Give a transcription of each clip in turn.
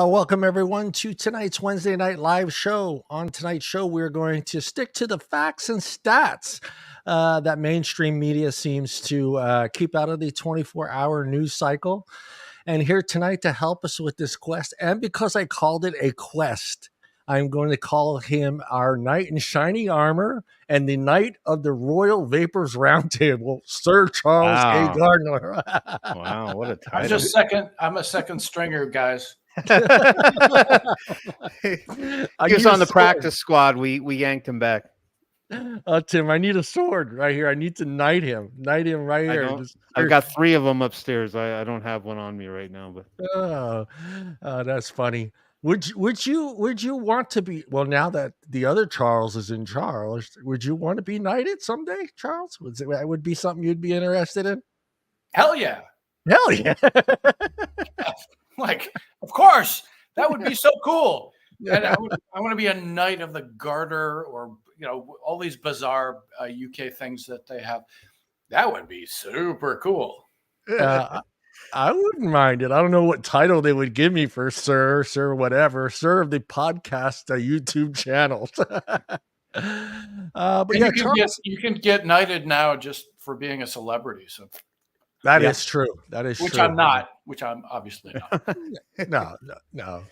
Welcome everyone to tonight's Wednesday night live show. On tonight's show, we're going to stick to the facts and stats that mainstream media seems to keep out of the 24-hour news cycle. And here tonight to help us with this quest, and because I called it a quest, I'm going to call him our knight in shiny armor and the knight of the Royal Vapors Roundtable, Sir Charles A. Gardner. Wow, what a title. I'm a second stringer, guys. He was on the practice squad. We yanked him back. Tim, I need a sword right here. I need to knight him right here. I've got 3 of them upstairs. I don't have one on me right now, but that's funny. Would you want to be, well, now that the other Charles is in charge, would you want to be knighted someday, Charles? That would be something you'd be interested in? Hell yeah. Like, of course, that would be so cool. And I want to be a knight of the Garter, or all these bizarre UK things that they have. That would be super cool. I wouldn't mind it. I don't know what title they would give me for sir, whatever, sir of the podcast YouTube channel. But you can get knighted now just for being a celebrity. So that is true. That is which true. I'm not. Which I'm obviously not. No.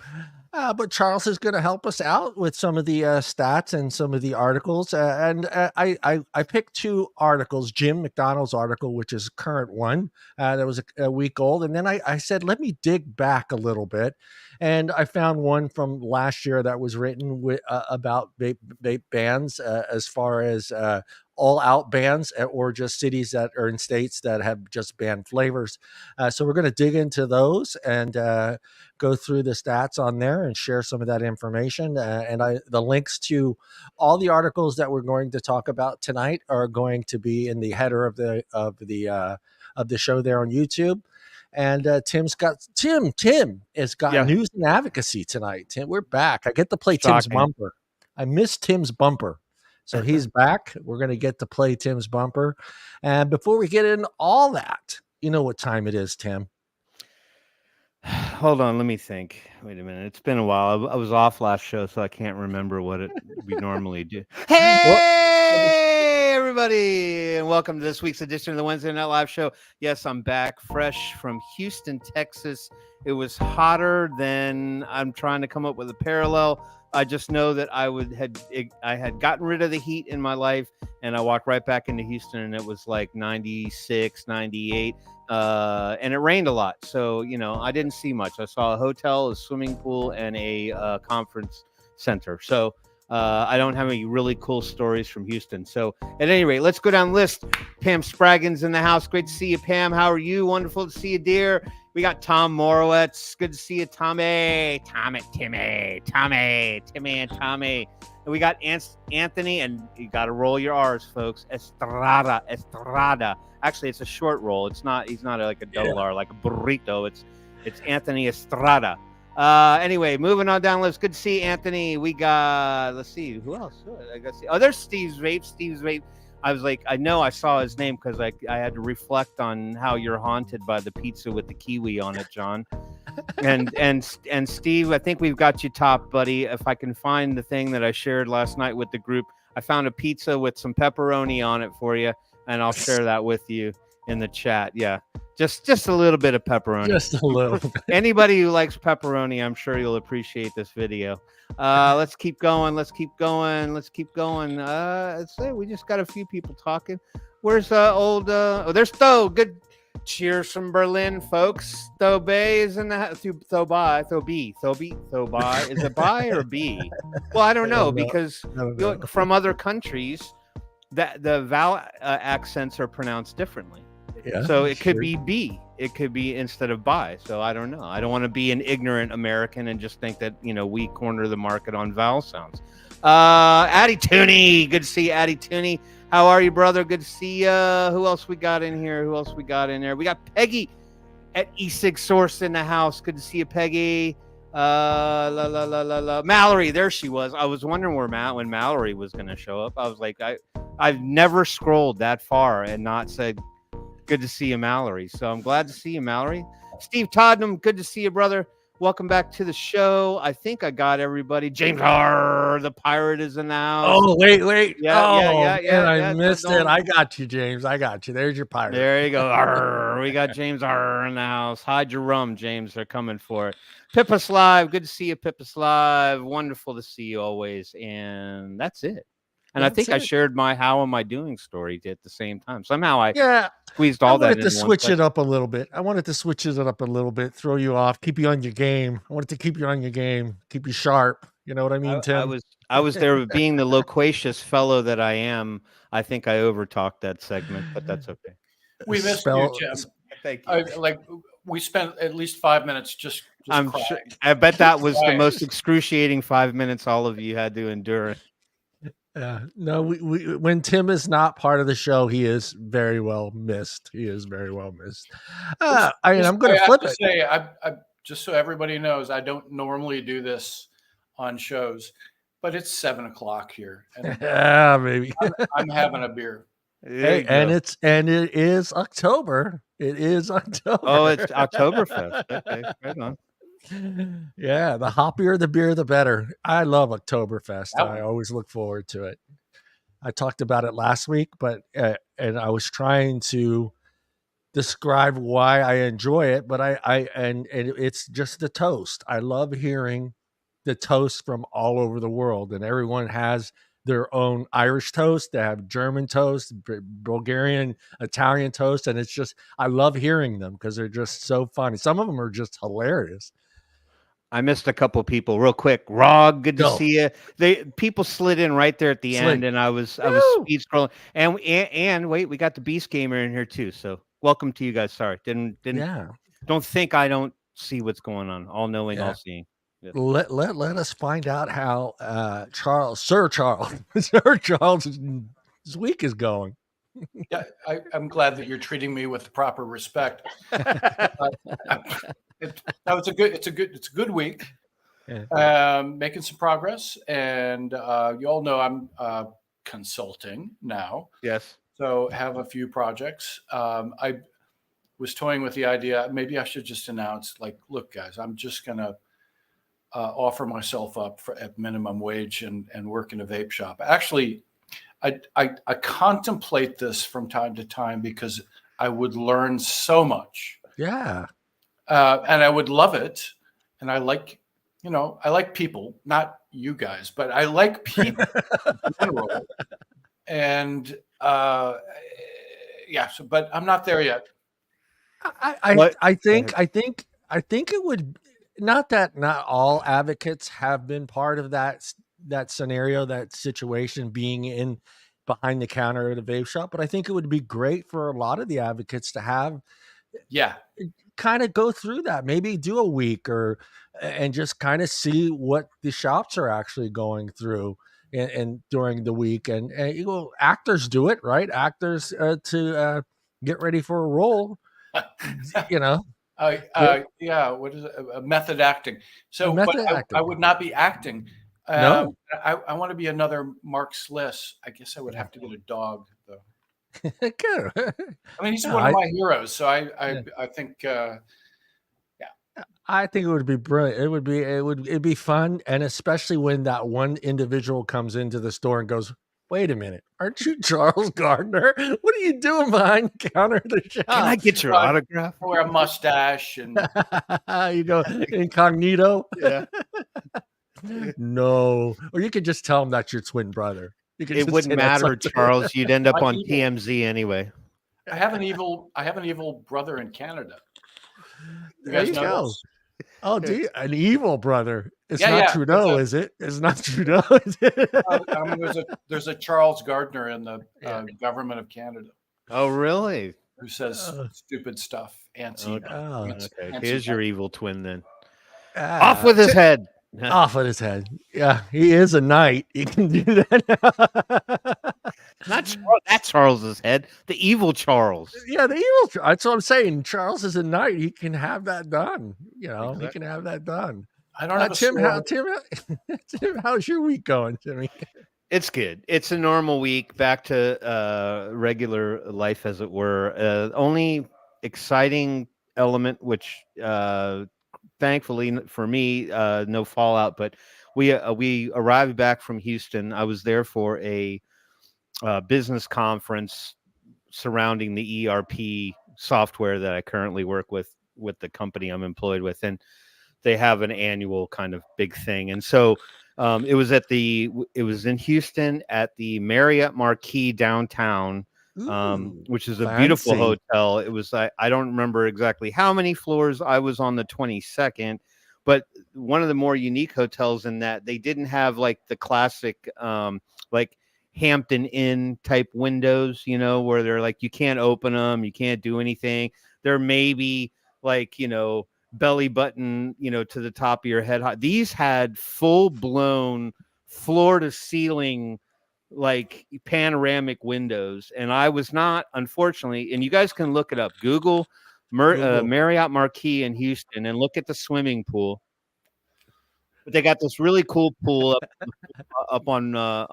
But Charles is going to help us out with some of the stats and some of the articles. I picked 2 articles, Jim McDonald's article, which is a current one that was a week old. And then I said, let me dig back a little bit. And I found one from last year that was written about vape bans as far as all out bans, or just cities that are in states that have just banned flavors. So we're going to dig into those and go through the stats on there and share some of that information. The links to all the articles that we're going to talk about tonight are going to be in the header of the show there on YouTube. And Tim has got news and advocacy tonight. Tim, we're back. I get to play Tim's bumper. I missed Tim's bumper. So he's back. We're going to get to play Tim's bumper. And before we get into all that, you know what time it is, Tim? Hold on, let me think. Wait a minute. It's been a while. I was off last show, so I can't remember what we normally do. Hey, everybody, and welcome to this week's edition of the Wednesday Night Live Show. Yes, I'm back, fresh from Houston, Texas. It was hotter than, I'm trying to come up with a parallel. I just know that I had gotten rid of the heat in my life, and I walked right back into Houston, and it was like 96, 98, and it rained a lot. So, I didn't see much. I saw a hotel, a swimming pool, and a conference center. So I don't have any really cool stories from Houston. So at any rate, let's go down the list. Pam Spraggins in the house. Great to see you, Pam. How are you? Wonderful to see you, dear. We got Tom Morowitz. Good to see you, Timmy, and Tommy. And we got Anthony, and you got to roll your R's, folks. Estrada. Actually, it's a short roll. He's not like a double R, like a burrito. It's Anthony Estrada. Anyway, moving on down the list. Good to see Anthony. We got, let's see, who else? I guess. Oh, there's Steve's Vape. I was like, I know I saw his name because I had to reflect on how you're haunted by the pizza with the kiwi on it, John. And Steve, I think we've got you top, buddy. If I can find the thing that I shared last night with the group, I found a pizza with some pepperoni on it for you, and I'll share that with you in the chat. Yeah, just a little bit of pepperoni. Just a little bit. Anybody who likes pepperoni, I'm sure you'll appreciate this video. Let's keep going. Let's see, we just got a few people talking. Where's there's Stowe. Good Cheers from Berlin, folks. Thobe is in the house. Thobai. Is it by or B? Well, I don't know because from other countries, that the vowel accents are pronounced differently. Yeah, so it could be B. It could be instead of by. So I don't know. I don't want to be an ignorant American and just think that, we corner the market on vowel sounds. Addy Tooney. Good to see you, Addy Tooney. How are you, brother? Good to see you. Who else we got in here? We got Peggy at E6 Source in the house. Good to see you, Peggy. Mallory, there she was. I was wondering when Mallory was going to show up. I was like, I've never scrolled that far and not said, good to see you, Mallory. So I'm glad to see you, Mallory. Steve Todnam, good to see you, brother. Welcome back to the show. I think I got everybody. James R. the pirate is in the house. Oh, wait. Yeah. I missed it. I got you, James. I got you. There's your pirate. There you go. Arr, we got James R. in the house. Hide your rum, James. They're coming for it. Pippa's Live. Good to see you, Pippa's Live. Wonderful to see you always. And that's it. And I think I shared my how am I doing story at the same time. Somehow I squeezed all that in. I wanted to switch it up a little bit. Throw you off, keep you on your game. I wanted to keep you on your game, keep you sharp. You know what I mean, Tim? I was there being the loquacious fellow that I am. I think I overtalked that segment, but that's okay. We missed you, Tim. Thank you. We spent at least 5 minutes just I'm sure, I bet that was the most excruciating 5 minutes all of you had to endure. No, we when Tim is not part of the show, he is very well missed. I'm going to flip it. Say, I just so everybody knows, I don't normally do this on shows, but it's 7:00 here. And yeah, maybe I'm having a beer. Hey, and it is October. It is October. Oh, it's Oktoberfest. Okay, right on. Yeah, the hoppier the beer, the better. I love Oktoberfest. I always look forward to it. I talked about it last week, but and I was trying to describe why I enjoy it, but and it's just the toast. I love hearing the toast from all over the world, and everyone has their own Irish toast. They have German toast, Bulgarian, Italian toast, and it's just I love hearing them because they're just so funny. Some of them are just hilarious. I missed a couple people real quick. Rog, good to see you. People slid in right there at the end, and I was speed scrolling. And wait, we got the Beast Gamer in here too. So welcome to you guys. Sorry, didn't don't think I don't see what's going on. All knowing, all seeing. Yeah. Let us find out how Sir Charles' week is going. Yeah, I'm glad that you're treating me with proper respect. It's a good week. Yeah. Making some progress, and you all know I'm consulting now. Yes. So have a few projects. I was toying with the idea maybe I should just announce, like, look, guys, I'm just gonna offer myself up at minimum wage and work in a vape shop. Actually, I contemplate this from time to time because I would learn so much. Yeah. And I would love it. And I like people, not you guys, but I like people in general. And but I'm not there yet. I think it would not all advocates have been part of that scenario, that situation, being in behind the counter at a vape shop, but I think it would be great for a lot of the advocates to have kind of go through that, maybe do a week and just kind of see what the shops are actually going through and during the week. And actors do it, right? Actors to get ready for a role, what is it? Method acting. So I would not be acting. No, I want to be another Mark Sliss. I guess I would have to get a dog, though. Good. I mean, he's one of my heroes, so I think, I think it would be brilliant. It'd be fun, and especially when that one individual comes into the store and goes, "Wait a minute, aren't you Charles Gardner? What are you doing behind the counter of the shop? Can I get your autograph?" I wear a mustache and you go incognito. Yeah. No, or you could just tell him that's your twin brother. It wouldn't matter, Charles. You'd end up on TMZ anyway. I have an evil brother in Canada. You There guys you know go. this? Oh, do you? An evil brother. It's Yeah, not yeah. Trudeau, is it? It's not Trudeau, is it? There's a Charles Gardner in the Yeah. government of Canada Oh, really? who says Uh, stupid stuff. Okay. oh, Okay. Antsy Here's your evil twin then. Off ah, with his head. off on his head. Yeah, he is a knight. He can do that. Not Charles, that's Charles's head. The evil Charles. Yeah, the evil. That's what I'm saying. Charles is a knight. He can have that done. You know, he can have that done. I don't have a Tim, sword. Tim, how's your week going, Timmy? It's good. It's a normal week, back to regular life, as it were. Only exciting element, which thankfully for me, no fallout. But we arrived back from Houston. I was there for a business conference surrounding the ERP software that I currently work with the company I'm employed with, and they have an annual kind of big thing. And so it was in Houston at the Marriott Marquis downtown, Ooh, which is a beautiful fancy. hotel. It was, I don't remember exactly how many floors. I was on the 22nd, but one of the more unique hotels in that they didn't have like the classic like Hampton Inn type windows, where they're like, you can't open them, you can't do anything. There may be like, belly button, to the top of your head. These had full blown floor to ceiling, like panoramic windows. And I was not, unfortunately, and you guys can look it up, Google Marriott Marquis in Houston and look at the swimming pool. But they got this really cool pool up on the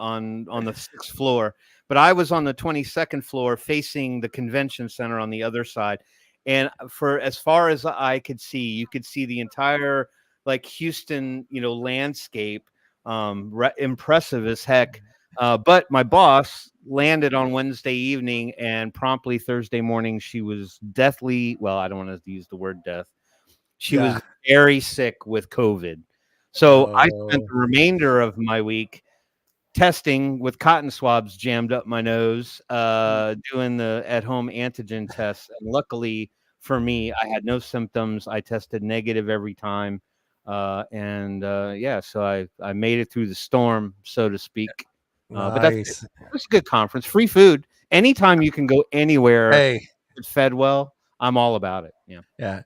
6th floor. But I was on the 22nd floor facing the convention center on the other side. And for as far as I could see, you could see the entire like Houston, landscape. Impressive as heck. But my boss landed on Wednesday evening, and promptly Thursday morning, she was deathly. Well, I don't want to use the word death. She was very sick with COVID. So I spent the remainder of my week testing with cotton swabs jammed up my nose, doing the at-home antigen tests. And luckily for me, I had no symptoms. I tested negative every time. So I made it through the storm, so to speak. But Nice. it's a good conference. Free food. Anytime you can go anywhere, Hey, get fed well, I'm all about it. Yeah. yeah,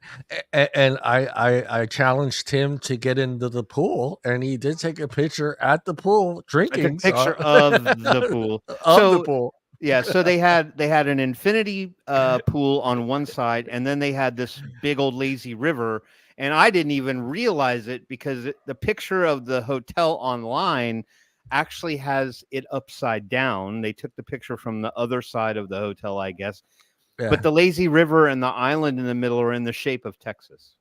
and I challenged him to get into the pool, and he did take a picture at the pool I drinking. took a picture of the pool. Of the So pool. yeah, so they had an infinity pool on one side, and then they had this big old lazy river. And I didn't even realize it because the picture of the hotel online actually has it upside down. They took the picture from the other side of the hotel, I guess. Yeah. But the lazy river and the island in the middle are in the shape of Texas.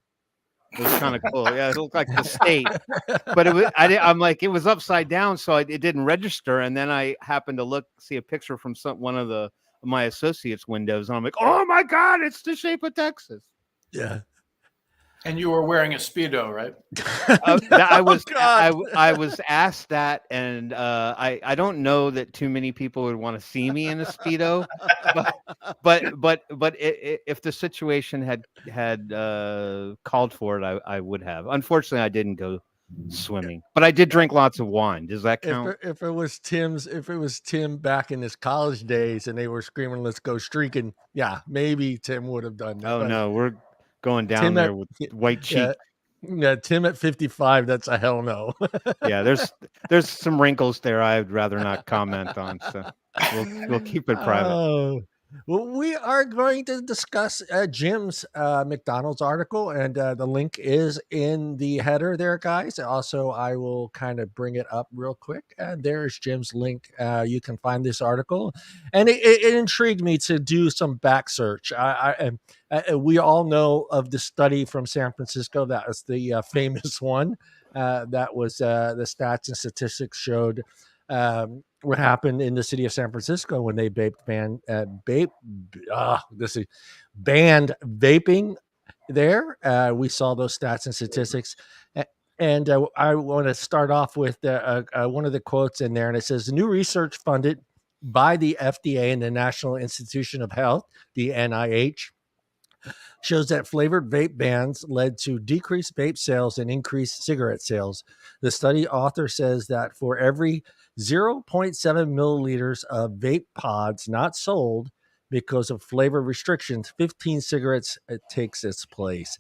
It was kind of cool. Yeah, it looked like the state, but it was. I'm like, it was upside down, so it didn't register. And then I happened to see a picture from one of my associates' windows, and I'm like, oh my god, it's the shape of Texas. Yeah. And you were wearing a Speedo, right? I was asked that, and I don't know that too many people would want to see me in a Speedo, but if the situation had called for it, I would have. Unfortunately, I didn't go swimming, but I did drink lots of wine. Does that count? If it was Tim back in his college days, and they were screaming, "Let's go streaking," yeah, maybe Tim would have done that. Oh no, we're going down Tim there with white cheek. Yeah, Tim at 55, that's a hell no. Yeah, there's some wrinkles there I'd rather not comment on, so we'll keep it private. Oh, well, we are going to discuss Jim's McDonald's article, and the link is in the header there, guys. Also, I will kind of bring it up real quick, and there's Jim's link. You can find this article, and it intrigued me to do some back search. We all know of the study from San Francisco. That was the famous one. That was the stats and statistics showed what happened in the city of San Francisco when they banned vaping there. We saw those stats and statistics. And I want to start off with one of the quotes in there, and it says, "New research funded by the FDA and the National Institute of Health, the NIH, shows that flavored vape bans led to decreased vape sales and increased cigarette sales. The study author says that for every 0.7 milliliters of vape pods not sold because of flavor restrictions, 15 cigarettes takes its place.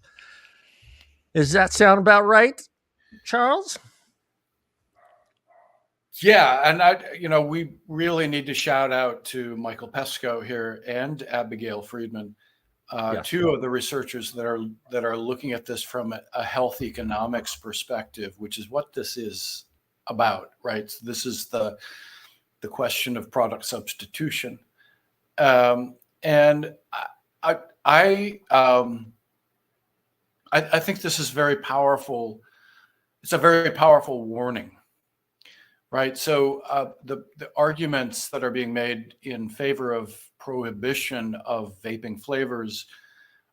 Does that sound about right, Charles? Yeah, and we really need to shout out to Michael Pesco here and Abigail Friedman, Yes. two of the researchers that are looking at this from a health economics perspective, which is what this is about, right? So this is the question of product substitution, and I think this is very powerful. It's a very powerful warning. Right. So the arguments that are being made in favor of prohibition of vaping flavors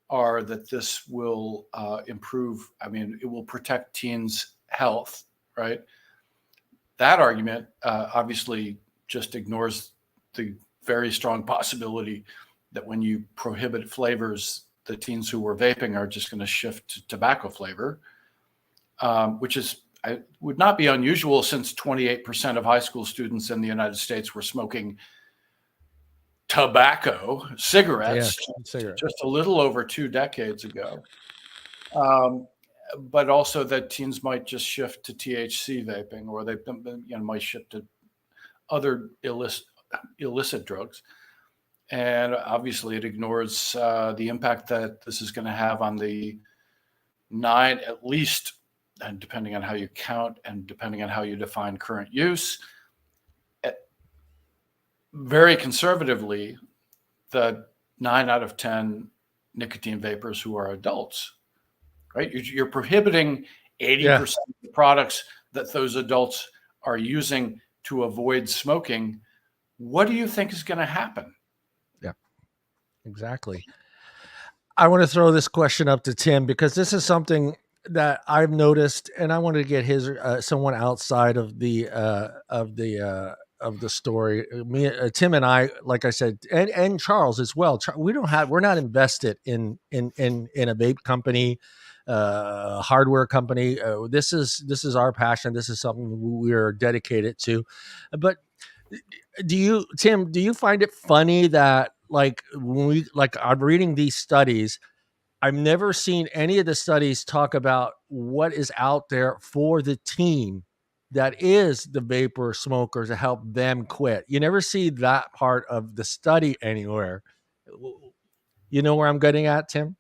are that this will improve. I mean, it will protect teens' health. Right. That argument obviously just ignores the very strong possibility that when you prohibit flavors, the teens who were vaping are just going to shift to tobacco flavor, which is. It would not be unusual since 28% of high school students in the United States were smoking tobacco, cigarettes, just a little over 2 decades ago. But also that teens might just shift to THC vaping, or they might shift to other illicit drugs. And obviously it ignores the impact that this is going to have on the 9, at least, and depending on how you count and depending on how you define current use, very conservatively, the 9 out of 10 nicotine vapors who are adults, right? You're prohibiting 80% of the products that those adults are using to avoid smoking. What do you think is going to happen? Yeah, exactly. I want to throw this question up to Tim because this is something that I've noticed, and I wanted to get his someone outside of the story. Tim and I, like I said, and Charles as well. We're not invested in a vape company, hardware company. This is our passion. This is something we're dedicated to. But Tim, do you find it funny that when I'm reading these studies, I've never seen any of the studies talk about what is out there for the teen that is the vapor smokers to help them quit. You never see that part of the study anywhere. You know where I'm getting at, Tim?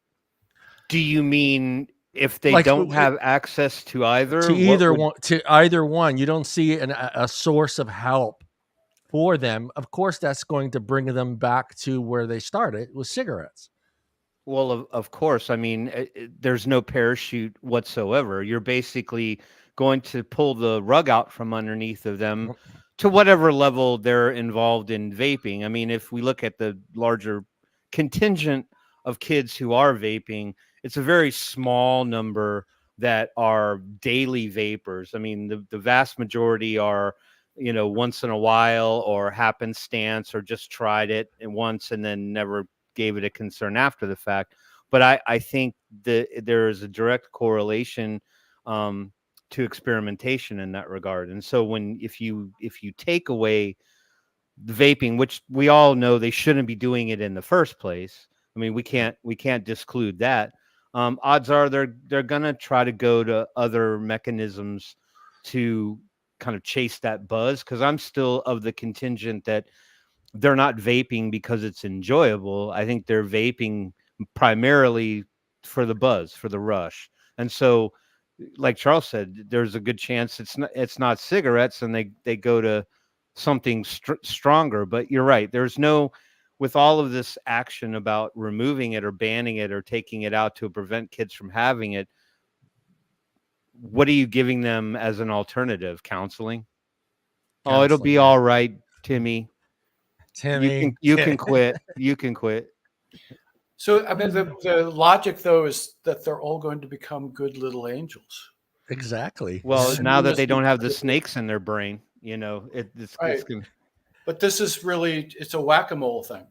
Do you mean if they don't have access to either? To either one, you don't see a source of help for them. Of course, that's going to bring them back to where they started with cigarettes. Well, of course. I mean, there's no parachute whatsoever. You're basically going to pull the rug out from underneath of them to whatever level they're involved in vaping. I mean, if we look at the larger contingent of kids who are vaping, it's a very small number that are daily vapors. I mean, the vast majority are, once in a while or happenstance or just tried it once and then never gave it a concern after the fact. But I think that there is a direct correlation to experimentation in that regard. And so if you take away the vaping, which we all know they shouldn't be doing it in the first place, I mean, we can't disclude that. Odds are they're gonna try to go to other mechanisms to kind of chase that buzz, because I'm still of the contingent that they're not vaping because it's enjoyable. I think they're vaping primarily for the buzz, for the rush. And so, like Charles said, there's a good chance it's not cigarettes, and they go to something stronger. But you're right. With all of this action about removing it or banning it or taking it out to prevent kids from having it, what are you giving them as an alternative? Counseling? Oh, it'll be all right, Timmy. You can quit. You can quit. So, I mean, the logic, though, is that they're all going to become good little angels. Exactly. Well, now that they don't have the snakes in their brain, it's right. But this is really, it's a whack-a-mole thing.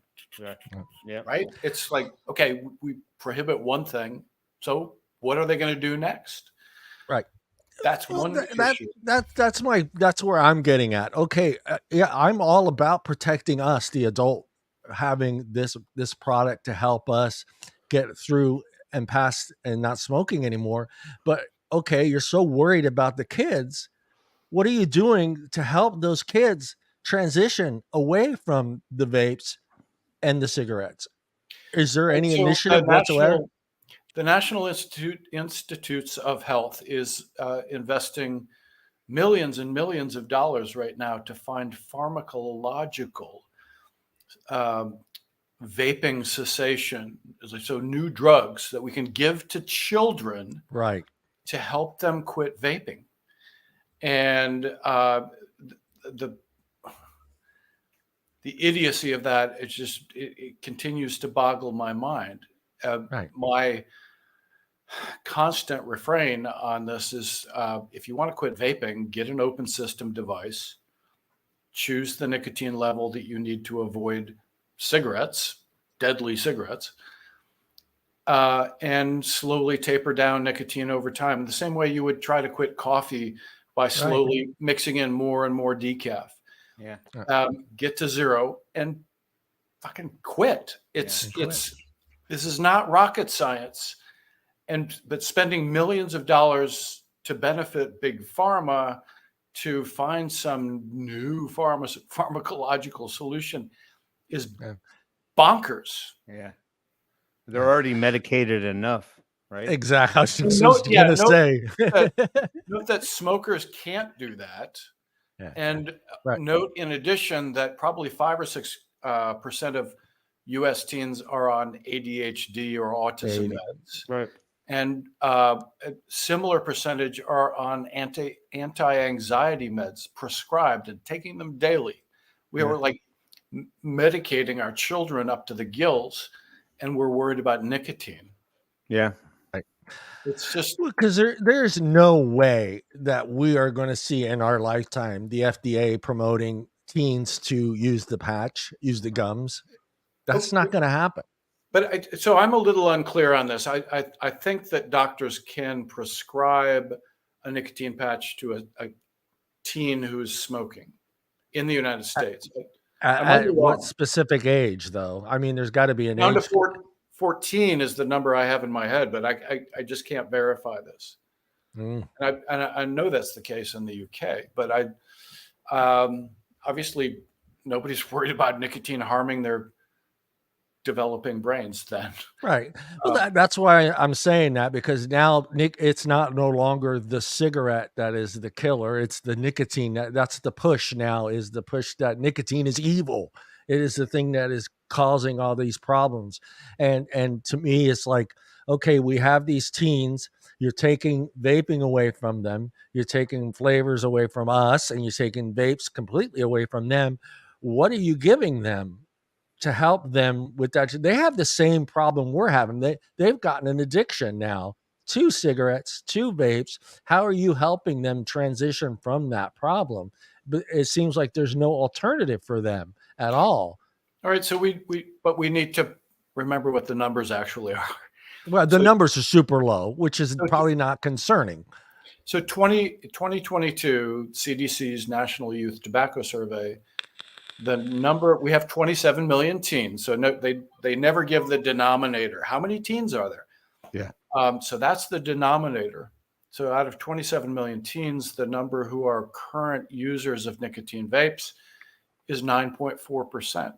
Yeah. Right? It's like, okay, we prohibit one thing. So what are they going to do next? Right. That's Well, one issue. that's where I'm getting at. Okay, yeah, I'm all about protecting us, the adult, having this product to help us get through and past and not smoking anymore. But okay, you're so worried about the kids. What are you doing to help those kids transition away from the vapes and the cigarettes? Is there And any so initiative whatsoever? the National Institutes of Health is investing millions and millions of dollars right now to find pharmacological vaping cessation, so new drugs that we can give to children, Right. to help them quit vaping. And the idiocy of that, it continues to boggle my mind. Right. My constant refrain on this is, if you want to quit vaping, get an open system device, choose the nicotine level that you need to avoid cigarettes, deadly cigarettes, and slowly taper down nicotine over time. The same way you would try to quit coffee by slowly mixing in more and more decaf. Yeah. Get to zero and fucking quit. This is not rocket science. But spending millions of dollars to benefit big pharma to find some new pharmacological solution is bonkers. Yeah. They're already medicated enough, right? Exactly. I was just going to say. Note that smokers can't do that. Yeah. And note in addition that probably 5 or 6% of U.S. teens are on ADHD or autism meds. Right. And a similar percentage are on anti-anxiety meds prescribed and taking them daily. We were like medicating our children up to the gills, and we're worried about nicotine. Yeah. It's just because there's no way that we are going to see in our lifetime the FDA promoting teens to use the patch, use the gums. That's not going to happen. But so I'm a little unclear on this. I think that doctors can prescribe a nicotine patch to a teen who's smoking in the United States. At what specific age, though? I mean, there's got to be an down age. To 14 is the number I have in my head, but I just can't verify this. And I know that's the case in the UK, but obviously nobody's worried about nicotine harming their developing brains then. Right. Well, that's why I'm saying that, because now it's not no longer the cigarette that is the killer. It's the nicotine. That's the push now, is the push that nicotine is evil. It is the thing that is causing all these problems. And to me, it's like, okay, we have these teens. You're taking vaping away from them. You're taking flavors away from us, and you're taking vapes completely away from them. What are you giving them to help them with that? They have the same problem we're having. They've gotten an addiction now to cigarettes, to vapes. How are you helping them transition from that problem? But it seems like there's no alternative for them at all. All right, so we need to remember what the numbers actually are. Well, the numbers are super low, which is probably not concerning. So 2022 CDC's National Youth Tobacco Survey, the number, we have 27 million teens. So they never give the denominator. How many teens are there? Yeah. So that's the denominator. So out of 27 million teens, the number who are current users of nicotine vapes is 9.4%.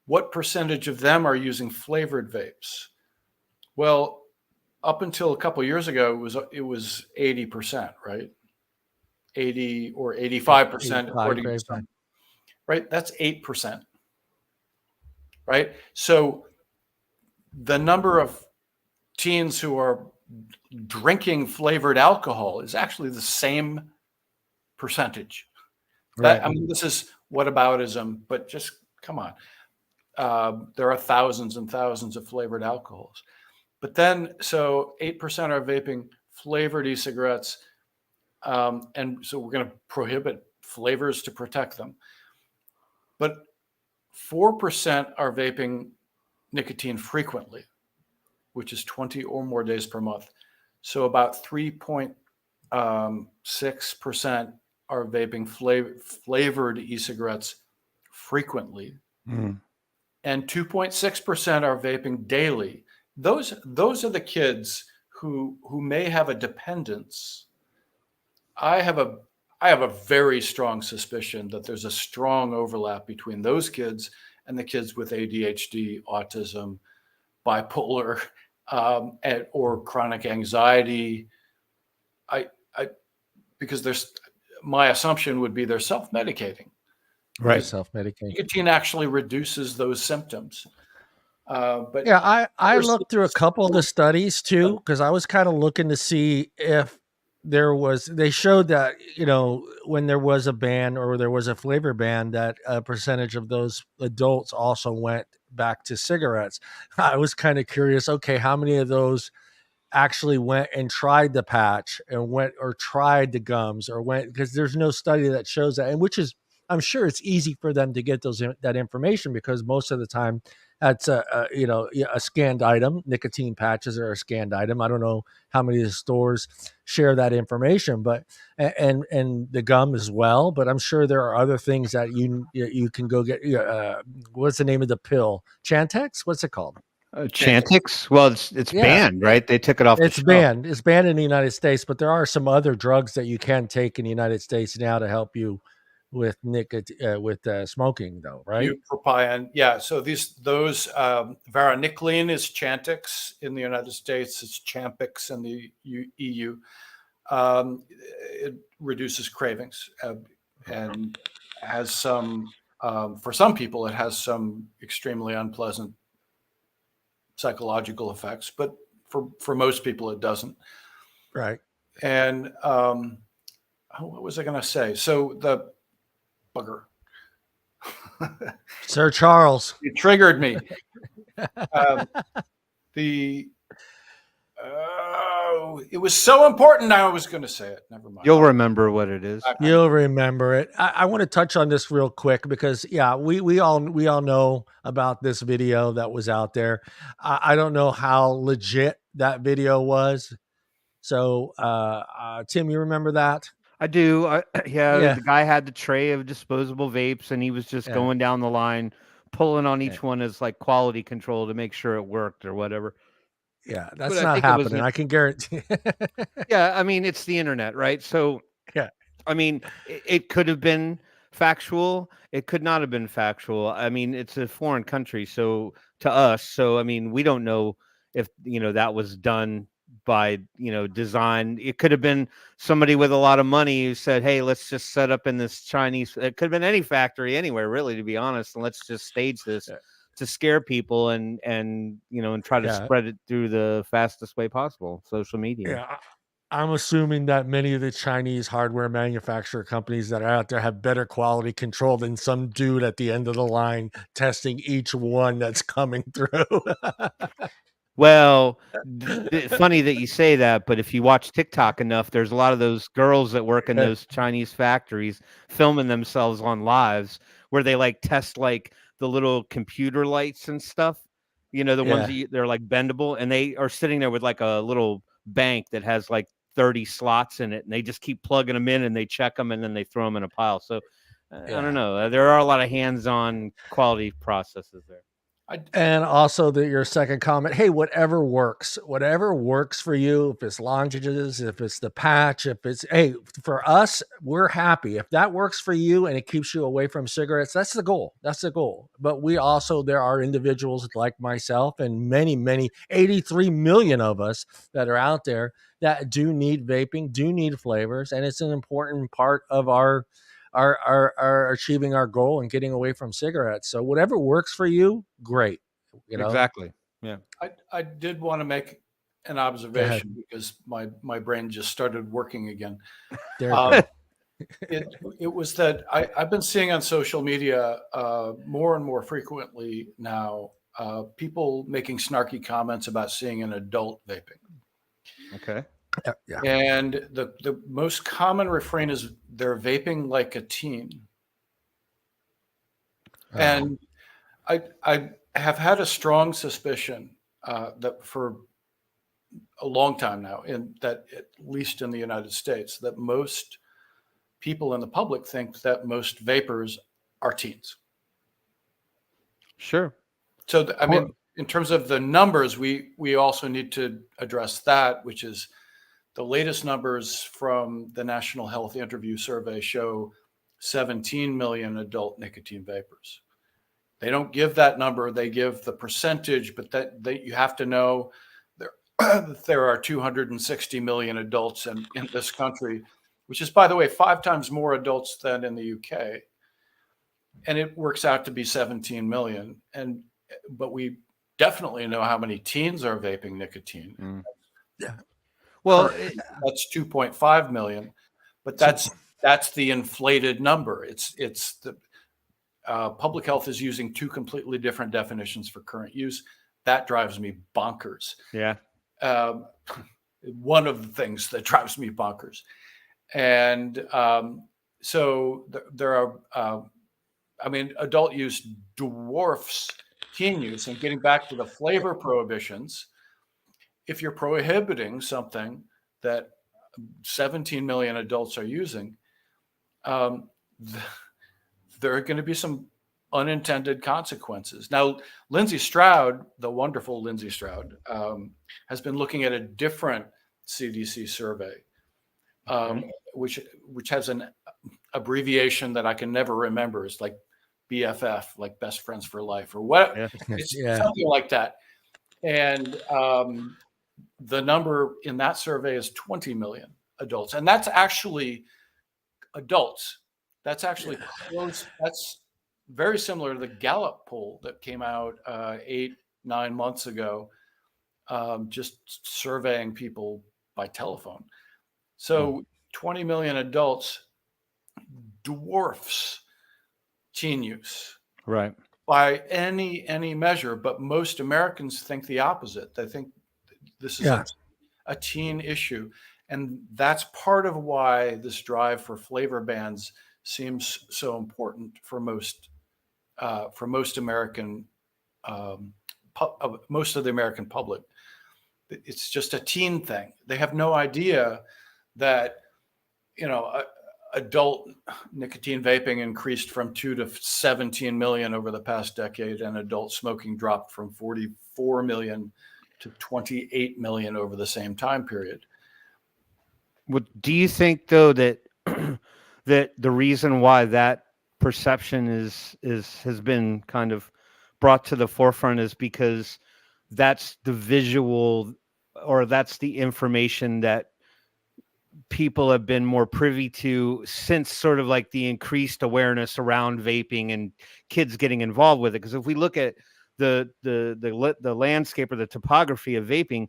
What percentage of them are using flavored vapes? Well, up until a couple of years ago, it was 80%, right? 80 or 85%, according to some. Right? That's 8%. Right? So the number of teens who are drinking flavored alcohol is actually the same percentage. Right. I mean, this is whataboutism, but just come on. There are thousands and thousands of flavored alcohols. But then, so 8% are vaping flavored e-cigarettes. And so we're going to prohibit flavors to protect them. but 4% are vaping nicotine frequently, which is 20 or more days per month. So about 3.6% are vaping flavored e-cigarettes frequently, and 2.6% are vaping daily. Those are the kids who may have a dependence. I have a very strong suspicion that there's a strong overlap between those kids and the kids with ADHD, autism, bipolar, or chronic anxiety. Because my assumption would be they're self-medicating. Right. Self-medicating. Nicotine actually reduces those symptoms. But yeah, I looked through a couple of the studies too, because I was kind of looking to see if they showed that, when there was a ban or there was a flavor ban, that a percentage of those adults also went back to cigarettes. I was kind of curious, okay, how many of those actually went and tried the patch and went or tried the gums or went, because there's no study that shows that, and which is, I'm sure it's easy for them to get that information, because most of the time that's a scanned item. Nicotine patches are a scanned item. I don't know how many of the stores share that information, but and the gum as well. But I'm sure there are other things that you can go get. What's the name of the pill? Chantix? What's it called? Chantix? Well, it's banned, right? They took it off the shelf. Banned. It's banned in the United States, but there are some other drugs that you can take in the United States now to help you with smoking, though, right? Bupropion, yeah. So those varenicline is Chantix in the United States. It's Champix in the EU. It reduces cravings and has some. For some people, it has some extremely unpleasant psychological effects, but for most people, it doesn't. Right. And what was I going to say? So the bugger. Sir Charles. You triggered me. It was so important I was going to say it. Never mind. You'll remember what it is. You'll remember it. I want to touch on this real quick because, we all know about this video that was out there. I don't know how legit that video was. So, Tim, you remember that? I do. The guy had the tray of disposable vapes, and he was just going down the line, pulling on each one as like quality control to make sure it worked or whatever. Yeah, that's not happening. I can guarantee. Yeah, I mean, it's the internet, right? So, I mean, it could have been factual. It could not have been factual. I mean, it's a foreign country, so to us. So, I mean, we don't know if that was done by design. It could have been somebody with a lot of money who said, hey, let's just set up in this Chinese, it could have been any factory anywhere, really, to be honest, and let's just stage this to scare people and try to spread it through the fastest way possible, social media. I'm assuming that many of the Chinese hardware manufacturer companies that are out there have better quality control than some dude at the end of the line testing each one that's coming through. Well, funny that you say that, but if you watch TikTok enough, there's a lot of those girls that work in those Chinese factories filming themselves on lives where they like test like the little computer lights and stuff, the ones that they're like bendable, and they are sitting there with like a little bank that has like 30 slots in it, and they just keep plugging them in and they check them and then they throw them in a pile. So I don't know. There are a lot of hands-on quality processes there. And also your second comment, hey, whatever works for you, if it's lozenges, if it's the patch, for us, we're happy. If that works for you and it keeps you away from cigarettes, that's the goal. But there are individuals like myself and many, 83 million of us that are out there that do need vaping, do need flavors. And it's an important part of our achieving our goal and getting away from cigarettes. So whatever works for you, great. Exactly. Yeah. I did want to make an observation because my brain just started working again. It was that I've been seeing on social media more and more frequently now people making snarky comments about seeing an adult vaping. Okay. Yeah. And the most common refrain is they're vaping like a teen. And I have had a strong suspicion that for a long time now, that at least in the United States, that most people in the public think that most vapors are teens. Sure. So, I mean, in terms of the numbers, we also need to address that, which is the latest numbers from the National Health Interview Survey show 17 million adult nicotine vapors. They don't give that number; they give the percentage, but that you have to know there are 260 million adults in this country, which is, by the way, 5 times more adults than in the UK, and it works out to be 17 million. But we definitely know how many teens are vaping nicotine. Yeah. Well, That's 2.5 million, but that's the inflated number. It's the public health is using 2 completely different definitions for current use. That drives me bonkers. Yeah. One of the things that drives me bonkers. And so there are, I mean, adult use dwarfs teen use. And getting back to the flavor prohibitions, if you're prohibiting something that 17 million adults are using, there are going to be some unintended consequences. Now, Lindsay Stroud, the wonderful Lindsay Stroud, has been looking at a different CDC survey, which has an abbreviation that I can never remember. It's like BFF, like best friends for life, or what? Yeah. It's something like that. And the number in that survey is 20 million adults, and that's actually adults. That's actually close. That's very similar to the Gallup poll that came out 8-9 months ago, just surveying people by telephone. So 20 million adults dwarfs teen use, right, by any measure. But most Americans think the opposite. They think this is a teen issue, and that's part of why this drive for flavor bans seems so important for most American, most of the American public. It's just a teen thing. They have no idea that, adult nicotine vaping increased from 2 to 17 million over the past decade, and adult smoking dropped from 44 million to 28 million over the same time period. Do you think, though, that that the reason why that perception has been kind of brought to the forefront is because that's the visual, or that's the information that people have been more privy to since sort of like the increased awareness around vaping and kids getting involved with it? Because if we look at the landscape or the topography of vaping,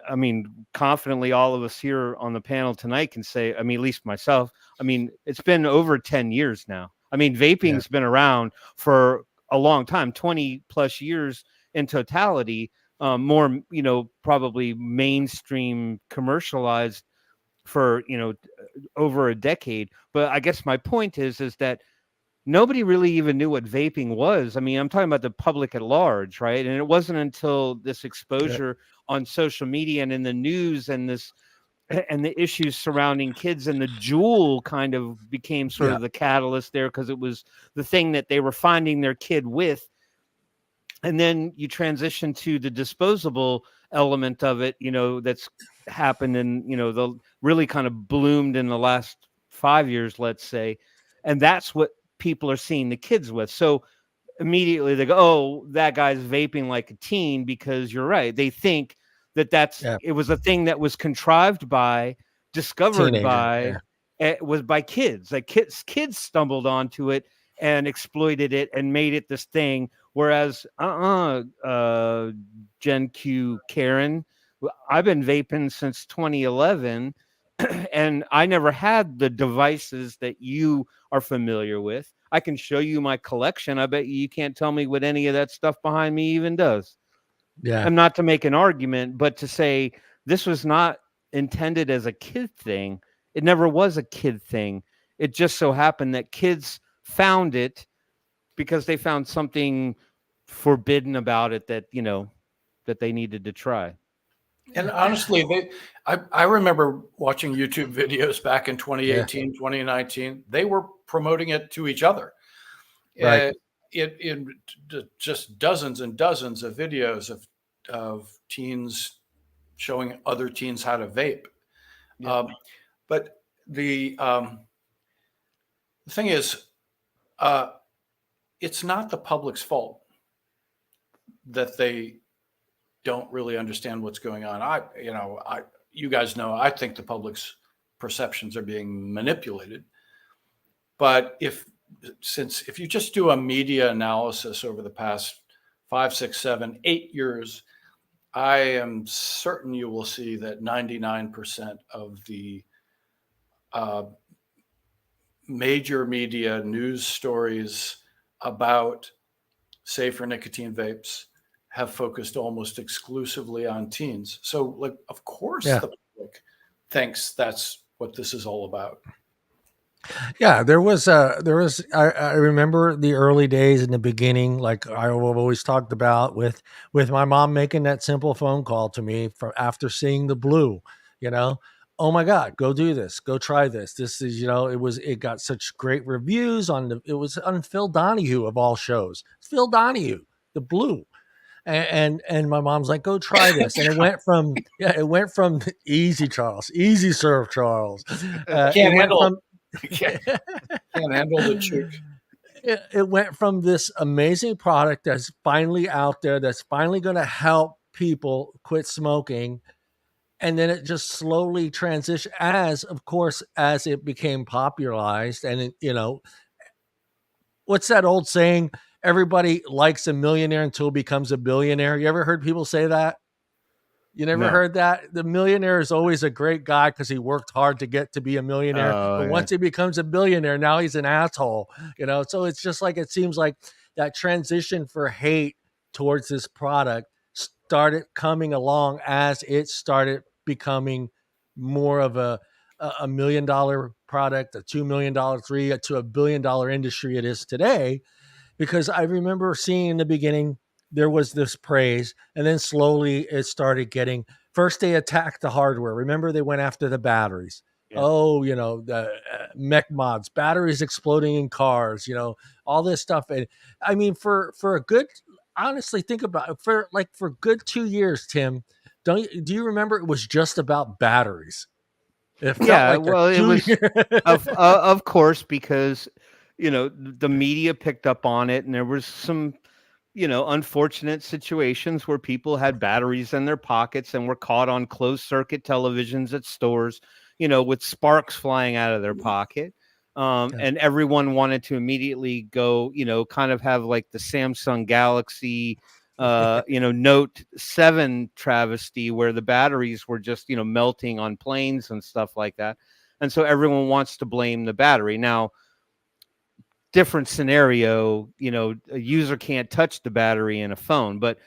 I mean, confidently, all of us here on the panel tonight can say, I mean, at least myself, I mean, it's been over 10 years now. I mean, vaping's been around for a long time, 20 plus years in totality, more, probably mainstream commercialized for, over a decade. But I guess my point is that nobody really even knew what vaping was. I mean, I'm talking about the public at large, right? And it wasn't until this exposure on social media and in the news and the issues surrounding kids and the Juul kind of became sort of the catalyst there, because it was the thing that they were finding their kid with. And then you transition to the disposable element of it, that's happened and, the really kind of bloomed in the last 5 years, let's say. And that's what people are seeing the kids with. So immediately they go, oh, that guy's vaping like a teen, because you're right. They think that it was a thing that was contrived by, discovered by, it was by kids. Like kids stumbled onto it and exploited it and made it this thing. Whereas, Gen Q Karen, I've been vaping since 2011, and I never had the devices that you are familiar with. I can show you my collection. I bet you can't tell me what any of that stuff behind me even does. Yeah. And not to make an argument, but to say this was not intended as a kid thing. It never was a kid thing. It just so happened that kids found it because they found something forbidden about it that, you know, that they needed to try. And honestly, I remember watching YouTube videos back in 2018, 2019. They were promoting it to each other. Right. In just dozens and dozens of videos of teens showing other teens how to vape. Yeah. But the thing is, it's not the public's fault that they don't really understand what's going on. You guys know, I think the public's perceptions are being manipulated. But if you just do a media analysis over the past 5, 6, 7, 8 years, I am certain you will see that 99% of the major media news stories about safer nicotine vapes have focused almost exclusively on teens. So, like, of course, the public thinks that's what this is all about. Yeah, there was I remember the early days in the beginning, like I've always talked about with my mom making that simple phone call to me from after seeing the blue, you know, oh my God, go do this, go try this. This is, you know, it got such great reviews it was on Phil Donahue of all shows. Phil Donahue, the blue. And my mom's like, go try this. And it went from easy Charles, easy serve Charles. Can't handle the cheek. It went from this amazing product that's finally out there, that's finally going to help people quit smoking. And then it just slowly transitioned as it became popularized. And, you know, what's that old saying? Everybody likes a millionaire until he becomes a billionaire. You ever heard people say that? You never heard that? The millionaire is always a great guy because he worked hard to get to be a millionaire. But once he becomes a billionaire, now he's an asshole, you know? So it's just like, it seems like that transition for hate towards this product started coming along as it started becoming more of a $1 million product, a $2 million, to $1 billion industry it is today. Because I remember seeing in the beginning, there was this praise, and then slowly it started getting, first they attacked the hardware. Remember, they went after the batteries. Yeah. Oh, you know, the mech mods, batteries exploding in cars, you know, all this stuff. And I mean, for a good, honestly, think about it, for good 2 years, Tim, do you remember it was just about batteries? It felt like it was of course, because, you know, the media picked up on it, and there was some, you know, unfortunate situations where people had batteries in their pockets and were caught on closed circuit televisions at stores, you know, with sparks flying out of their pocket. And everyone wanted to immediately go, you know, kind of have like the Samsung Galaxy, you know, Note 7 travesty, where the batteries were just, you know, melting on planes and stuff like that. And so everyone wants to blame the battery. Now, different scenario, you know, a user can't touch the battery in a phone, but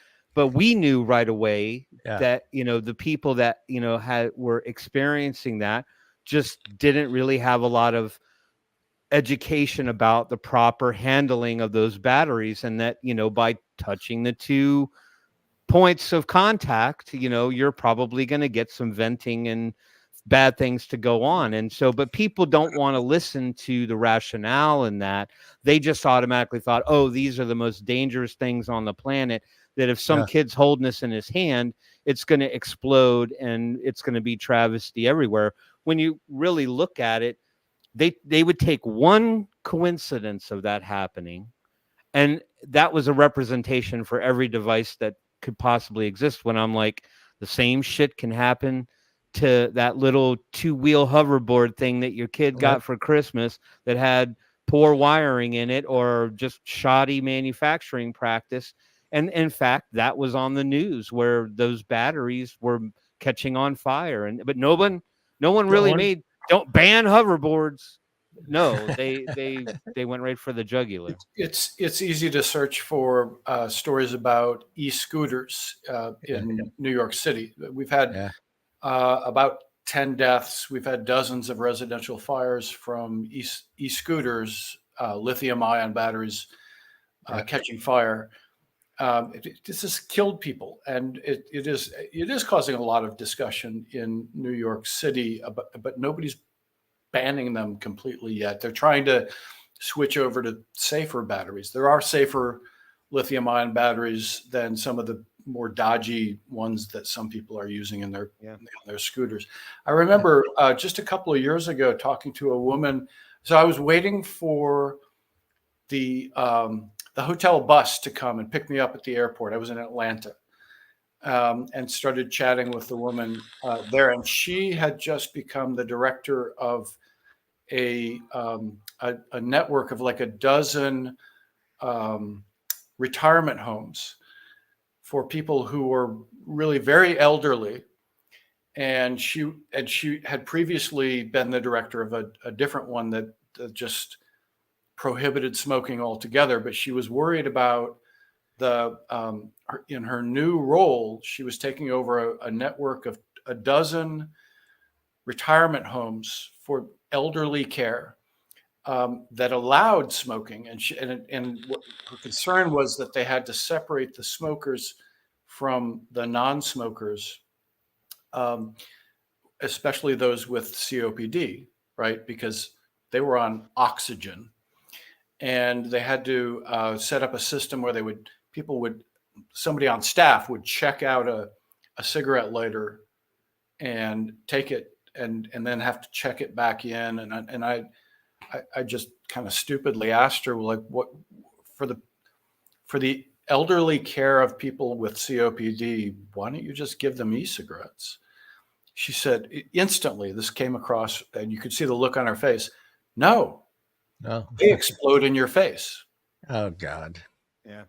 we knew right away that, you know, the people that, you know, were experiencing that just didn't really have a lot of education about the proper handling of those batteries, and that, you know, by touching the 2 points of contact, you know, you're probably going to get some venting and bad things to go on. And so, but people don't want to listen to the rationale in that. They just automatically thought, oh, these are the most dangerous things on the planet, that if some kid's holding this in his hand, it's going to explode and it's going to be travesty everywhere. When you really look at it, they would take one coincidence of that happening, and that was a representation for every device that could possibly exist. When I'm like, the same shit can happen to that little 2-wheel hoverboard thing that your kid got for Christmas that had poor wiring in it or just shoddy manufacturing practice. And in fact, that was on the news, where those batteries were catching on fire. But no one really don't ban hoverboards. No, they went right for the jugular. It's easy to search for stories about e-scooters in New York City. We've had about 10 deaths. We've had dozens of residential fires from e-scooters, lithium-ion batteries catching fire. This has killed people, and it is causing a lot of discussion in New York City, but nobody's banning them completely yet. They're trying to switch over to safer batteries. There are safer lithium-ion batteries than some of the more dodgy ones that some people are using in their scooters. I remember just a couple of years ago talking to a woman. So I was waiting for the hotel bus to come and pick me up at the airport. I was in Atlanta, and started chatting with the woman there, and she had just become the director of a network of like a dozen retirement homes for people who were really very elderly. And she had previously been the director of a different one that just prohibited smoking altogether. But she was worried about in her new role, she was taking over a network of a dozen retirement homes for elderly care that allowed smoking, and what her concern was that they had to separate the smokers from the non-smokers, especially those with COPD, right? Because they were on oxygen, and they had to set up a system where somebody on staff would check out a cigarette lighter and take it and then have to check it back in. And I just kind of stupidly asked her, like, what for the elderly care of people with COPD, why don't you just give them e-cigarettes? She said instantly, this came across, and you could see the look on her face. No, they explode in your face. Oh God. Yeah.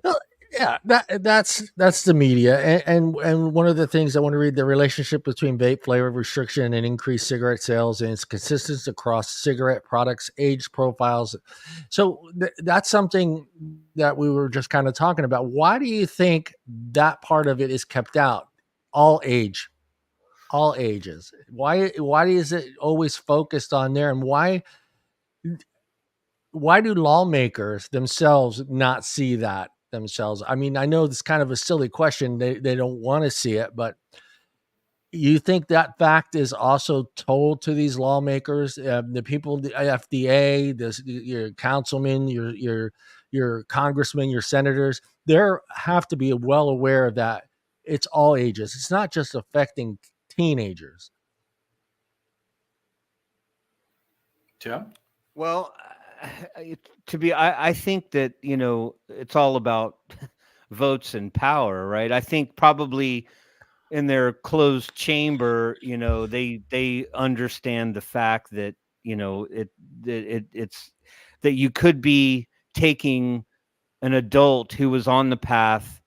Well, yeah, that's the media, and one of the things I want to read, the relationship between vape flavor restriction and increased cigarette sales, and its consistency across cigarette products, age profiles. So that's something that we were just kind of talking about. Why do you think that part of it is kept out? All ages. Why is it always focused on there, and why do lawmakers themselves not see that themselves? I mean, I know it's kind of a silly question. They don't want to see it, but you think that fact is also told to these lawmakers, the people, the FDA, your councilmen, your congressmen, your senators? They have to be well aware of that. It's all ages. It's not just affecting teenagers. Tim? Well, I think that, it's all about votes and power, right? I think probably in their closed chamber, they understand the fact that, it's that you could be taking an adult who was on the path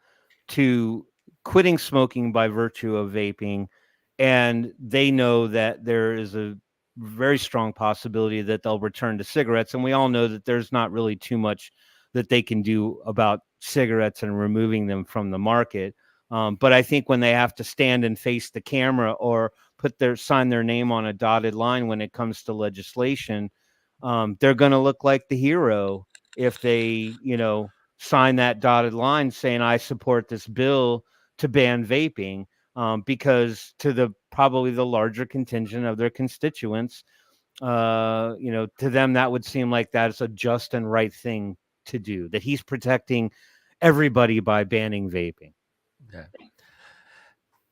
to quitting smoking by virtue of vaping, and they know that there is a very strong possibility that they'll return to cigarettes. And we all know that there's not really too much that they can do about cigarettes and removing them from the market. But I think when they have to stand and face the camera or sign their name on a dotted line when it comes to legislation, they're going to look like the hero if they, sign that dotted line saying, I support this bill to ban vaping, because to probably the larger contingent of their constituents, to them, that would seem like that's a just and right thing to do, that he's protecting everybody by banning vaping. Yeah.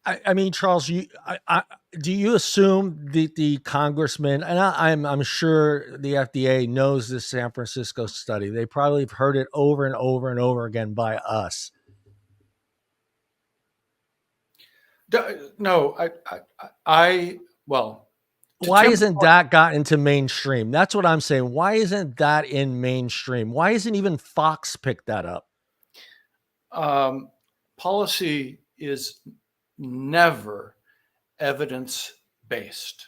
I mean, Charles, do you assume the congressman, and I'm sure the FDA knows this San Francisco study. They probably have heard it over and over and over again by us. No, well. Why isn't that got into mainstream? That's what I'm saying. Why isn't that in mainstream? Why isn't even Fox picked that up? Policy is never evidence-based.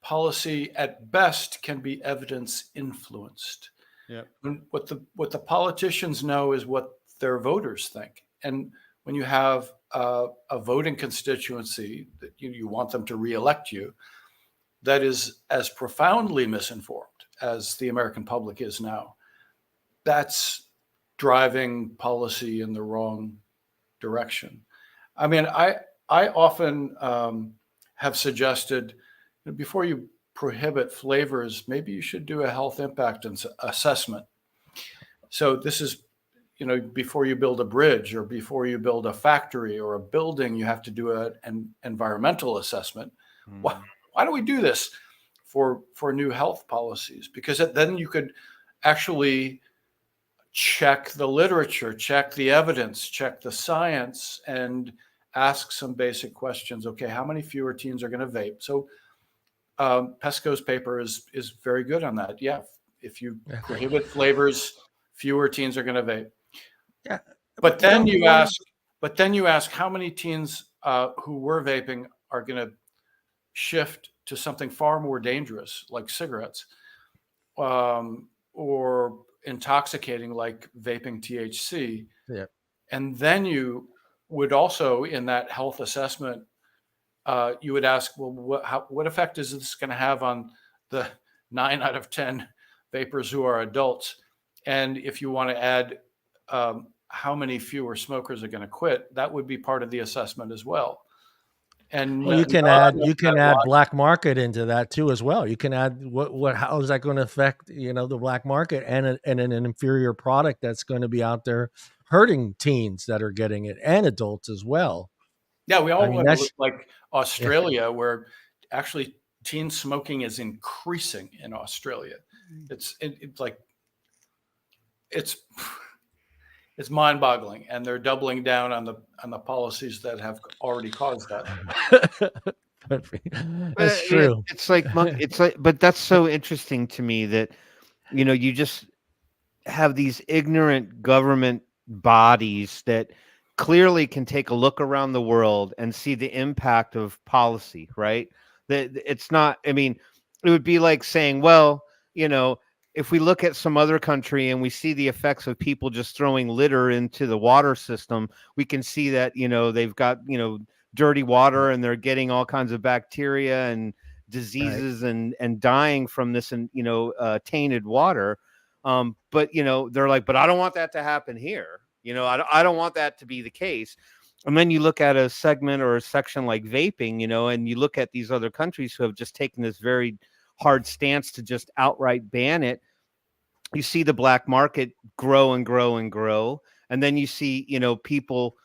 Policy at best can be evidence-influenced. Yeah. What the politicians know is what their voters think. And when you have a voting constituency that you want them to re-elect you, that is as profoundly misinformed as the American public is now, that's driving policy in the wrong direction. I mean, I often have suggested that before you prohibit flavors, maybe you should do a health impact assessment. So this is, before you build a bridge or before you build a factory or a building, you have to do an environmental assessment. Why do we do this for new health policies? Because then you could actually check the literature, check the evidence, check the science, and ask some basic questions. Okay, how many fewer teens are going to vape? So Pesco's paper is very good on that. Yeah, if you prohibit flavors, fewer teens are going to vape. Yeah, but then you ask how many teens who were vaping are going to shift to something far more dangerous, like cigarettes, or intoxicating, like vaping THC. Yeah. And then you would also, in that health assessment, you would ask, well, what effect is this going to have on the 9 out of 10 vapors who are adults? And if you want to add how many fewer smokers are going to quit, that would be part of the assessment as well. And well, you can add black market into that too as well. You can add how is that going to affect the black market and an inferior product that's going to be out there hurting teens that are getting it and adults as well. Yeah, we all want to look like Australia, where actually teen smoking is increasing in Australia. It's mind-boggling, and they're doubling down on the policies that have already caused that. That's true. It's like, but that's so interesting to me that you just have these ignorant government bodies that clearly can take a look around the world and see the impact of policy, right? That it's not, I mean, it would be like saying, well, if we look at some other country and we see the effects of people just throwing litter into the water system, we can see that, they've got, dirty water and they're getting all kinds of bacteria and diseases and dying from this, and, tainted water. But, they're like, but I don't want that to happen here. I don't want that to be the case. And then you look at a segment or a section like vaping, and you look at these other countries who have just taken this very hard stance to just outright ban it. You see the black market grow and grow and grow. And then you see, people,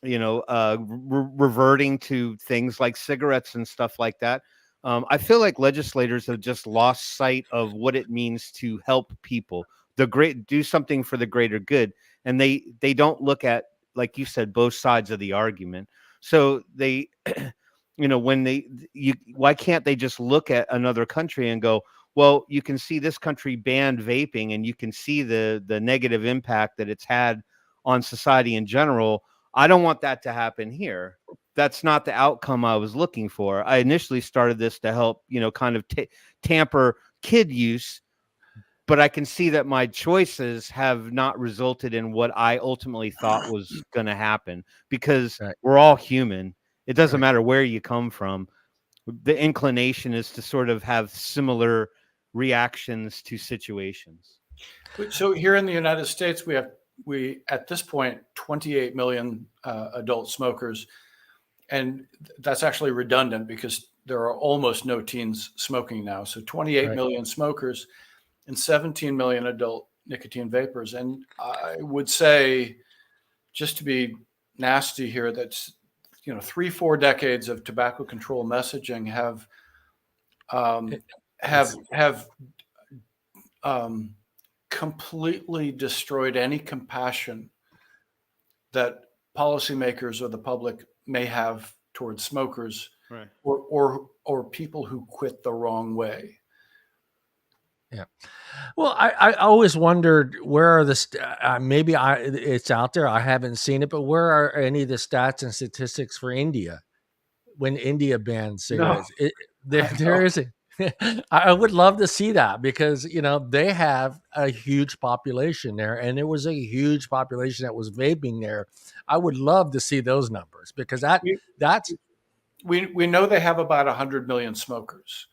reverting to things like cigarettes and stuff like that. I feel like legislators have just lost sight of what it means to help people, do something for the greater good. And they don't look at, like you said, both sides of the argument. So they, why can't they just look at another country and go, well, you can see this country banned vaping and you can see the negative impact that it's had on society in general. I don't want that to happen here. That's not the outcome I was looking for. I initially started this to help, kind of tamper kid use, but I can see that my choices have not resulted in what I ultimately thought was going to happen, because we're all human. It doesn't matter where you come from. The inclination is to sort of have similar reactions to situations. So here in the United States, we at this point 28 million adult smokers, and that's actually redundant because there are almost no teens smoking now. So 28 million smokers and 17 million adult nicotine vapors. And I would say, just to be nasty here, that's 3-4 decades of tobacco control messaging have completely destroyed any compassion that policymakers or the public may have towards smokers, or people who quit the wrong way. Yeah. Well, I always wondered, where are maybe it's out there, I haven't seen it, but where are any of the stats and statistics for India when India banned cigarettes? No. There isn't. I would love to see that, because they have a huge population there, and there was a huge population that was vaping there. I would love to see those numbers, because we know they have about 100 million smokers.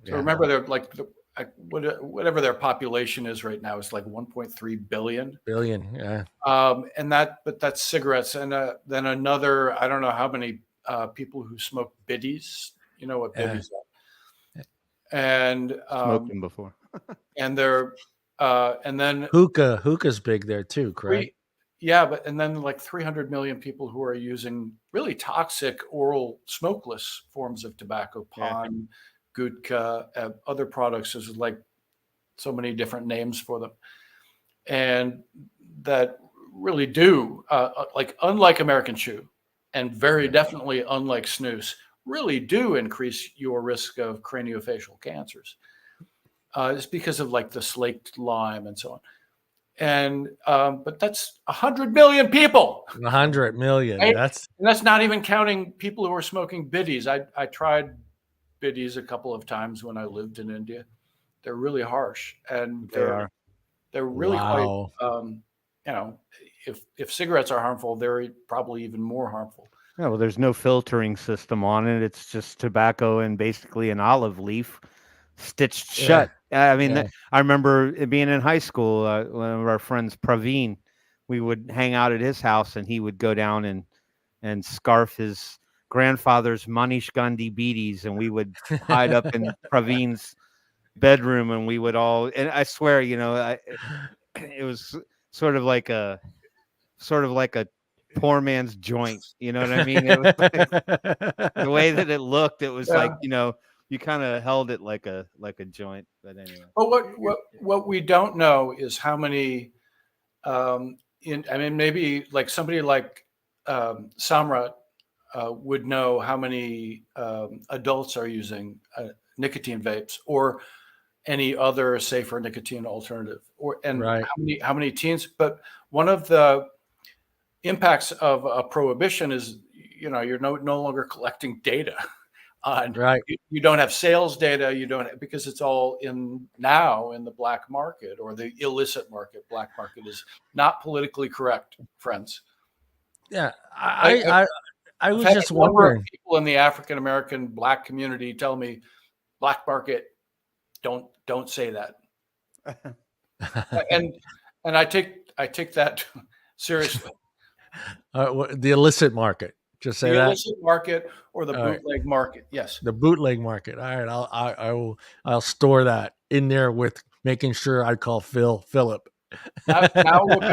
So remember, they're like whatever their population is right now is like 1.3 billion. Billion, yeah. But that's cigarettes, and then another, I don't know how many people who smoke biddies. You know what biddies are? And Smoked them before. and they're and then Hookah's big there too, correct? and then like 300 million people who are using really toxic oral smokeless forms of tobacco, pan, gutka, other products. There's like so many different names for them, and that really do like, unlike American chew, and very definitely unlike snus, really do increase your risk of craniofacial cancers. It's because of like the slaked lime and so on. And but that's 100 million people. 100 million. Right? That's And that's not even counting people who are smoking biddies. I tried biddies a couple of times when I lived in India. They're really harsh, and they're really wow. quite. If cigarettes are harmful, they're probably even more harmful. Yeah, well, there's no filtering system on it. It's just tobacco and basically an olive leaf stitched shut. I mean, I remember being in high school. One of our friends, Praveen, we would hang out at his house, and he would go down and scarf his grandfather's Manish Gandhi beaties, and we would hide up in Praveen's bedroom, and we would all. And I swear, it was sort of like a poor man's joint. You know what I mean? It was like, the way that it looked, it was like, you kind of held it like a joint. But anyway. But what we don't know is how many. Maybe like somebody like Samrat would know how many adults are using nicotine vapes or any other safer nicotine alternative, and how many teens. But one of the impacts of a prohibition is, you're no longer collecting data on. You don't have sales data. You don't because it's all in the black market or the illicit market. Black market is not politically correct, friends. Yeah, I was just wondering. People in the African American Black community tell me, black market, don't say that. and I take that seriously. The illicit market. Just say that. The illicit market or the bootleg market. Yes. The bootleg market. All right. I'll store that in there with making sure I call Phillip. Now look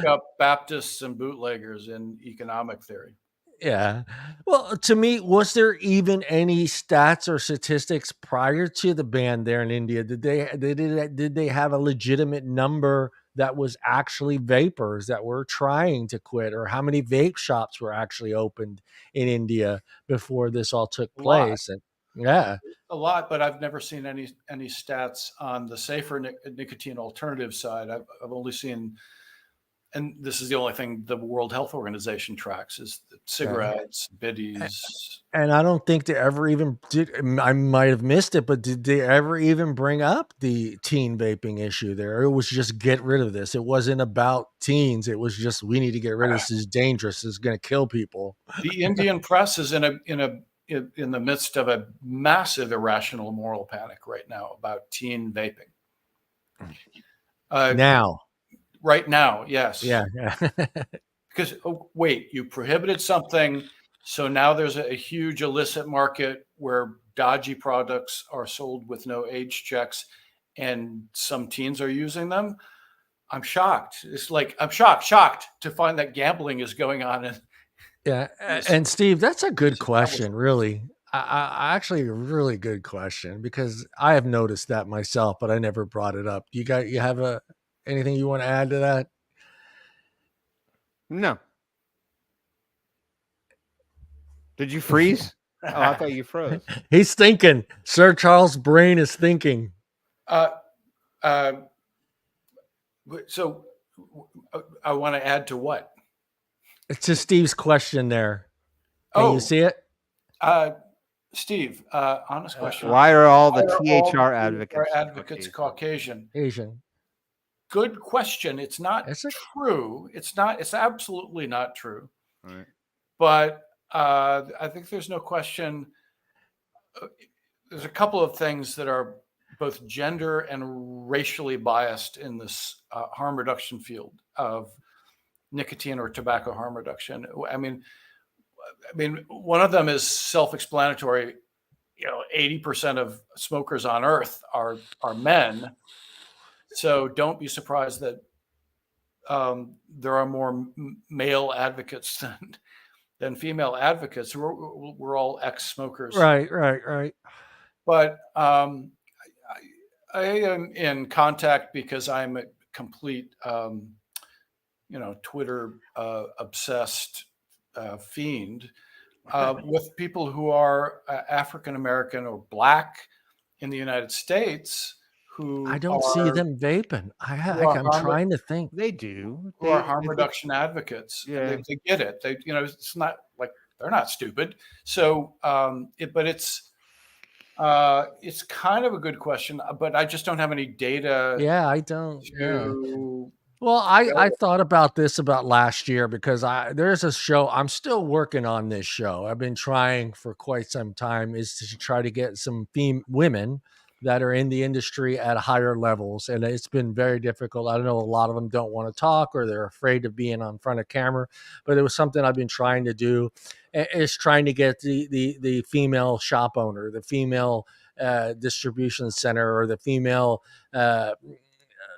up Baptists and bootleggers in economic theory. Yeah. Well, to me, was there even any stats or statistics prior to the ban there in India? Did they have a legitimate number that was actually vapors that were trying to quit, or how many vape shops were actually opened in India before this all took place? And a lot, but I've never seen any stats on the safer nicotine alternative side. I've only seen. And this is the only thing the World Health Organization tracks is cigarettes, biddies. And I don't think they ever even did. I might have missed it, but did they ever even bring up the teen vaping issue there? It was just get rid of this. It wasn't about teens. It was just, we need to get rid of this. This is dangerous. It's going to kill people. The Indian press is in the midst of a massive irrational moral panic right now about teen vaping. Right now, yes. Yeah. Because, wait, you prohibited something, so now there's a huge illicit market where dodgy products are sold with no age checks, and some teens are using them. I'm shocked. It's like, I'm shocked to find that gambling is going on. And Steve, that's a good question, really. I actually a really good question, because I have noticed that myself, but I never brought it up. You have anything you want to add to that? No. Did you freeze? Oh, I thought you froze. He's thinking. Sir Charles' brain is thinking. So I want to add to what? It's to Steve's question there. Can you see it? Steve, honest question. Why are all the THR advocates Caucasian? Asian. Good question. It's not true. It's absolutely not true. Right. But I think there's no question. there's a couple of things that are both gender and racially biased in this harm reduction field of nicotine or tobacco harm reduction. I mean, one of them is self-explanatory. 80% of smokers on Earth are men. So don't be surprised that there are more male advocates than female advocates. We're all ex-smokers. Right. But I am in contact because I'm a complete, Twitter obsessed fiend with people who are African American or Black in the United States I don't see them vaping. I'm trying to think. They do. Who are harm reduction advocates. Yeah. And they get it. It's not like they're not stupid. So, but it's kind of a good question, but I just don't have any data. Yeah, I don't. Well, I I thought about this about last year because there's a show. I'm still working on this show. I've been trying for quite some time is to try to get some women that are in the industry at higher levels. And it's been very difficult. I don't know. A lot of them don't want to talk or they're afraid of being on front of camera, but it was something I've been trying to do is trying to get the female shop owner, the female distribution center or the female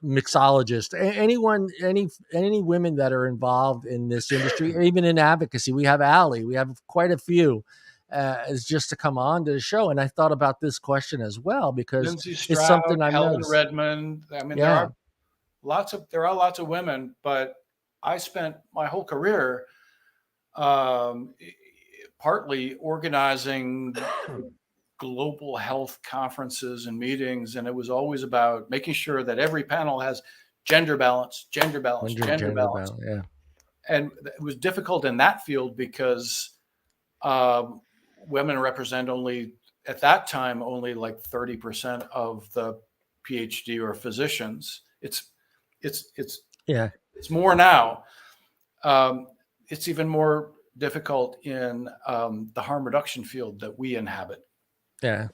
mixologist, any women that are involved in this industry, even in advocacy. We have Allie, we have quite a few, is just to come on to the show. And I thought about this question as well because Lindsay Stroud, it's something I Helen noticed. Redmond. I mean, there are lots of women, but I spent my whole career partly organizing global health conferences and meetings, and it was always about making sure that every panel has gender balance. Yeah. And it was difficult in that field because women represent at that time only like 30% of the PhD or physicians. It's more now. It's even more difficult in the harm reduction field that we inhabit. Yeah.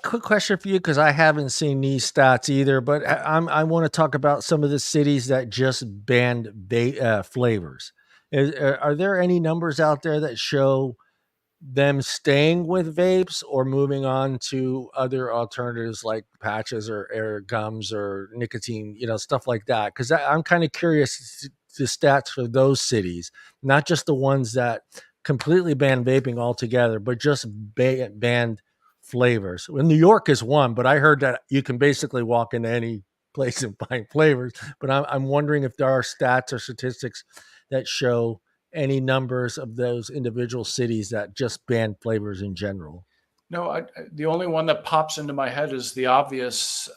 Quick question for you, because I haven't seen these stats either, but I want to talk about some of the cities that just banned flavors. Are there any numbers out there that show them staying with vapes or moving on to other alternatives like patches or gums or nicotine, stuff like that? Because I'm kind of curious the stats for those cities, not just the ones that completely banned vaping altogether, but just banned flavors. Well, New York is one, but I heard that you can basically walk into any place and find flavors. But I'm wondering if there are stats or statistics that show any numbers of those individual cities that just ban flavors in general. No, the only one that pops into my head is the obvious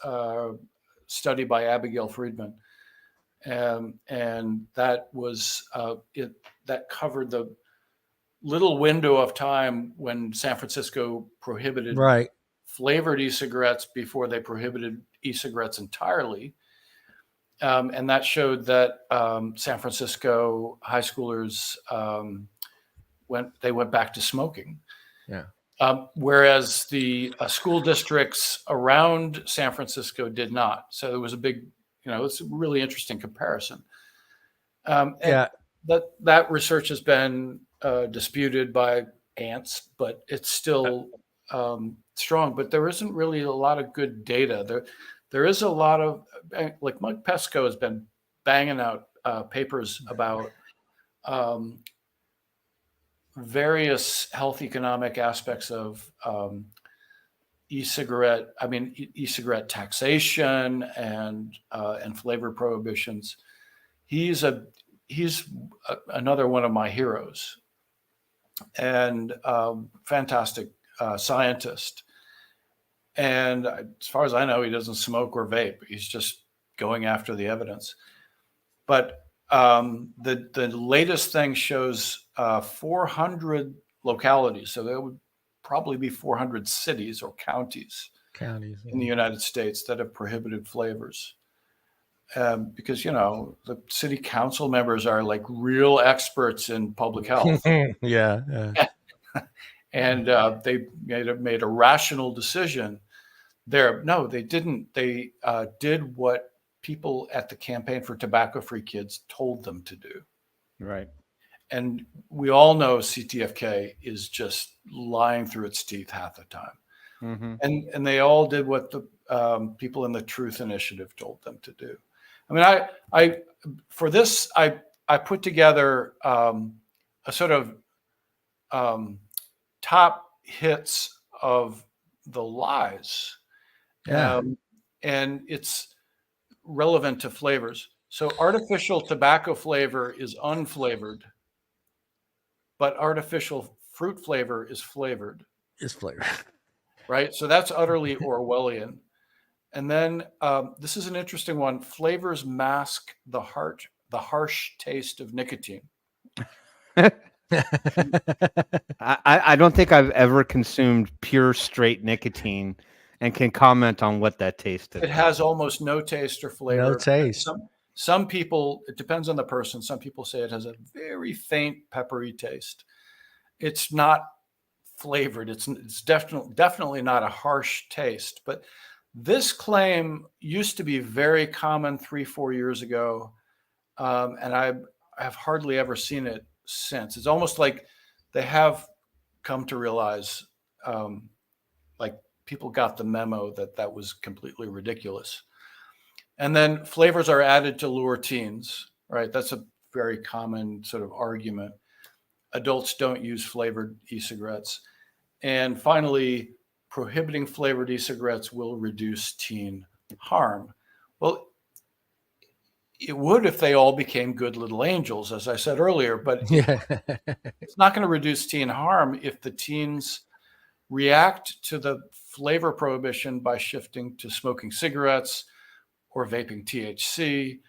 study by Abigail Friedman. And that was that covered the little window of time when San Francisco prohibited flavored e-cigarettes before they prohibited e-cigarettes entirely. And that showed that San Francisco high schoolers went back to smoking. Yeah. Whereas the school districts around San Francisco did not. So there was a big, it's a really interesting comparison. That research has been disputed by ants, but it's still strong. But there isn't really a lot of good data. There is a lot of, like Mike Pesco has been banging out papers about various health economic aspects of e-cigarette taxation and flavor prohibitions. He's another one of my heroes and fantastic scientist. And as far as I know, he doesn't smoke or vape. He's just going after the evidence. But the latest thing shows 400 localities. So there would probably be 400 cities or counties in the United States that have prohibited flavors. Because, the city council members are like real experts in public health. Yeah. and they made a rational decision there. No, they didn't. They did what people at the Campaign for Tobacco-Free Kids told them to do. Right. And we all know CTFK is just lying through its teeth half the time. Mm-hmm. And they all did what the people in the Truth Initiative told them to do. I mean, I for this, I put together a sort of top hits of the lies. Yeah. And it's relevant to flavors. So artificial tobacco flavor is unflavored, but artificial fruit flavor is flavored. Is flavor. Right? So that's utterly Orwellian. And then this is an interesting one. Flavors mask the harsh taste of nicotine. I don't think I've ever consumed pure straight nicotine and can comment on what that tasted. It has almost no taste or flavor. No taste. Some people, it depends on the person. Some people say it has a very faint peppery taste. It's not flavored. It's definitely not a harsh taste. But this claim used to be very common 3-4 years ago, and I have hardly ever seen it since. It's almost like they have come to realize, like people got the memo that was completely ridiculous. And then flavors are added to lure teens, right? That's a very common sort of argument. Adults don't use flavored e-cigarettes. And finally, prohibiting flavored e-cigarettes will reduce teen harm. Well, it would if they all became good little angels, as I said earlier, but it's not going to reduce teen harm if the teens react to the flavor prohibition by shifting to smoking cigarettes or vaping THC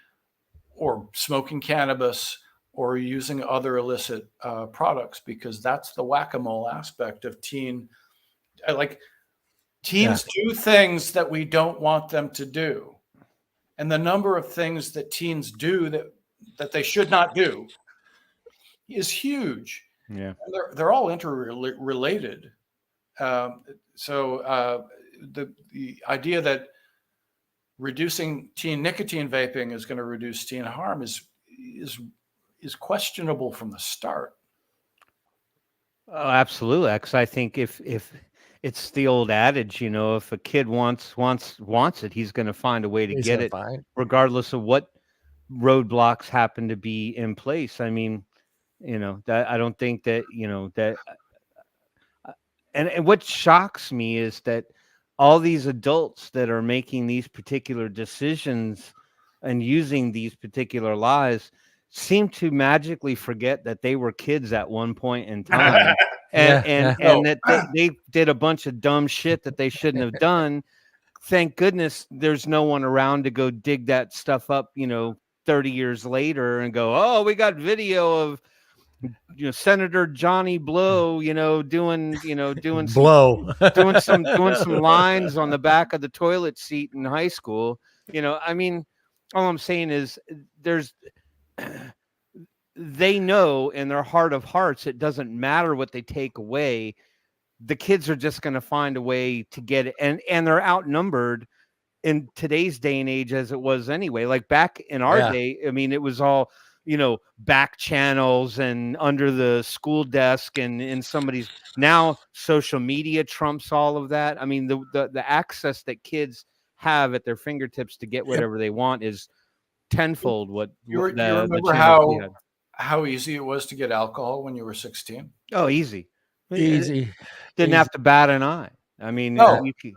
or smoking cannabis or using other illicit products, because that's the whack-a-mole aspect of teen. Teens do things that we don't want them to do. And the number of things that teens do that they should not do is huge. Yeah. And they're all interrelated. So the idea that reducing teen nicotine vaping is going to reduce teen harm is questionable from the start. Oh, absolutely. Because I think if it's the old adage, if a kid wants it, he's going to find a way to get it, regardless of what roadblocks happen to be in place. I mean, that I don't think that that. And what shocks me is that all these adults that are making these particular decisions and using these particular lies seem to magically forget that they were kids at one point in time. And that they did a bunch of dumb shit that they shouldn't have done. Thank goodness there's no one around to go dig that stuff up, 30 years later and go, oh, we got video of Senator Johnny Blow, doing some lines on the back of the toilet seat in high school. I mean, all I'm saying is they know in their heart of hearts, it doesn't matter what they take away. The kids are just going to find a way to get it. And they're outnumbered in today's day and age as it was anyway. Like back in our day, I mean, it was all, back channels and under the school desk and in somebody's. Now social media trumps all of that. I mean, the access that kids have at their fingertips to get whatever they want is tenfold what you remember how easy it was to get alcohol when you were 16? Oh, easy. Didn't have to bat an eye. I mean, you could,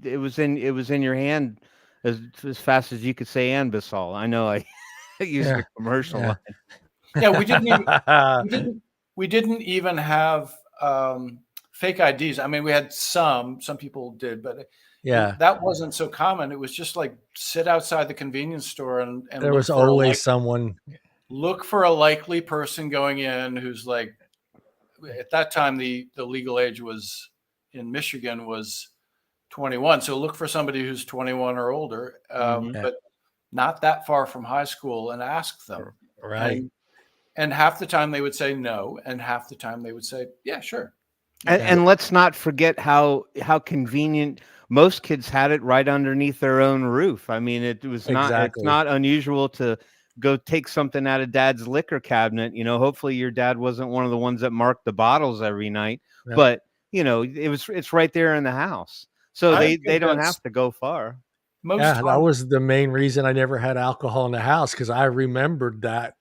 it was in your hand as fast as you could say Anbisol. I know I used a commercial line. Yeah, we didn't even have fake IDs. I mean, we had some people did, but that wasn't so common. It was just like sit outside the convenience store and there was always someone. Look for a likely person going in who's like, at that time, the legal age was in Michigan was 21. So look for somebody who's 21 or older, but not that far from high school and ask them. Right. And half the time they would say no, and half the time they would say, yeah, sure. And let's not forget how convenient most kids had it right underneath their own roof. I mean, it's Exactly. not unusual to go take something out of dad's liquor cabinet. Hopefully your dad wasn't one of the ones that marked the bottles every night, Yep. but it's right there in the house. So they don't have to go far. Yeah, that was the main reason I never had alcohol in the house, because I remembered that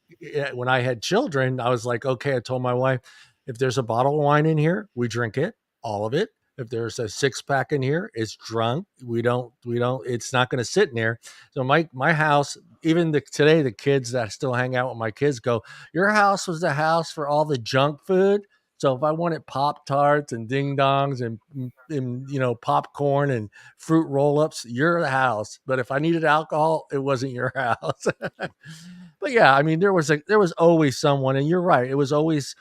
when I had children, I was like, okay, I told my wife, if there's a bottle of wine in here, we drink it, all of it. If there's a 6-pack in here, it's drunk. We don't, it's not going to sit in there. So my house, even today, the kids that still hang out with my kids go, your house was the house for all the junk food. So if I wanted Pop-Tarts and Ding Dongs and popcorn and fruit roll-ups, you're the house. But if I needed alcohol, it wasn't your house. But yeah, I mean, there was always someone, and you're right, it was always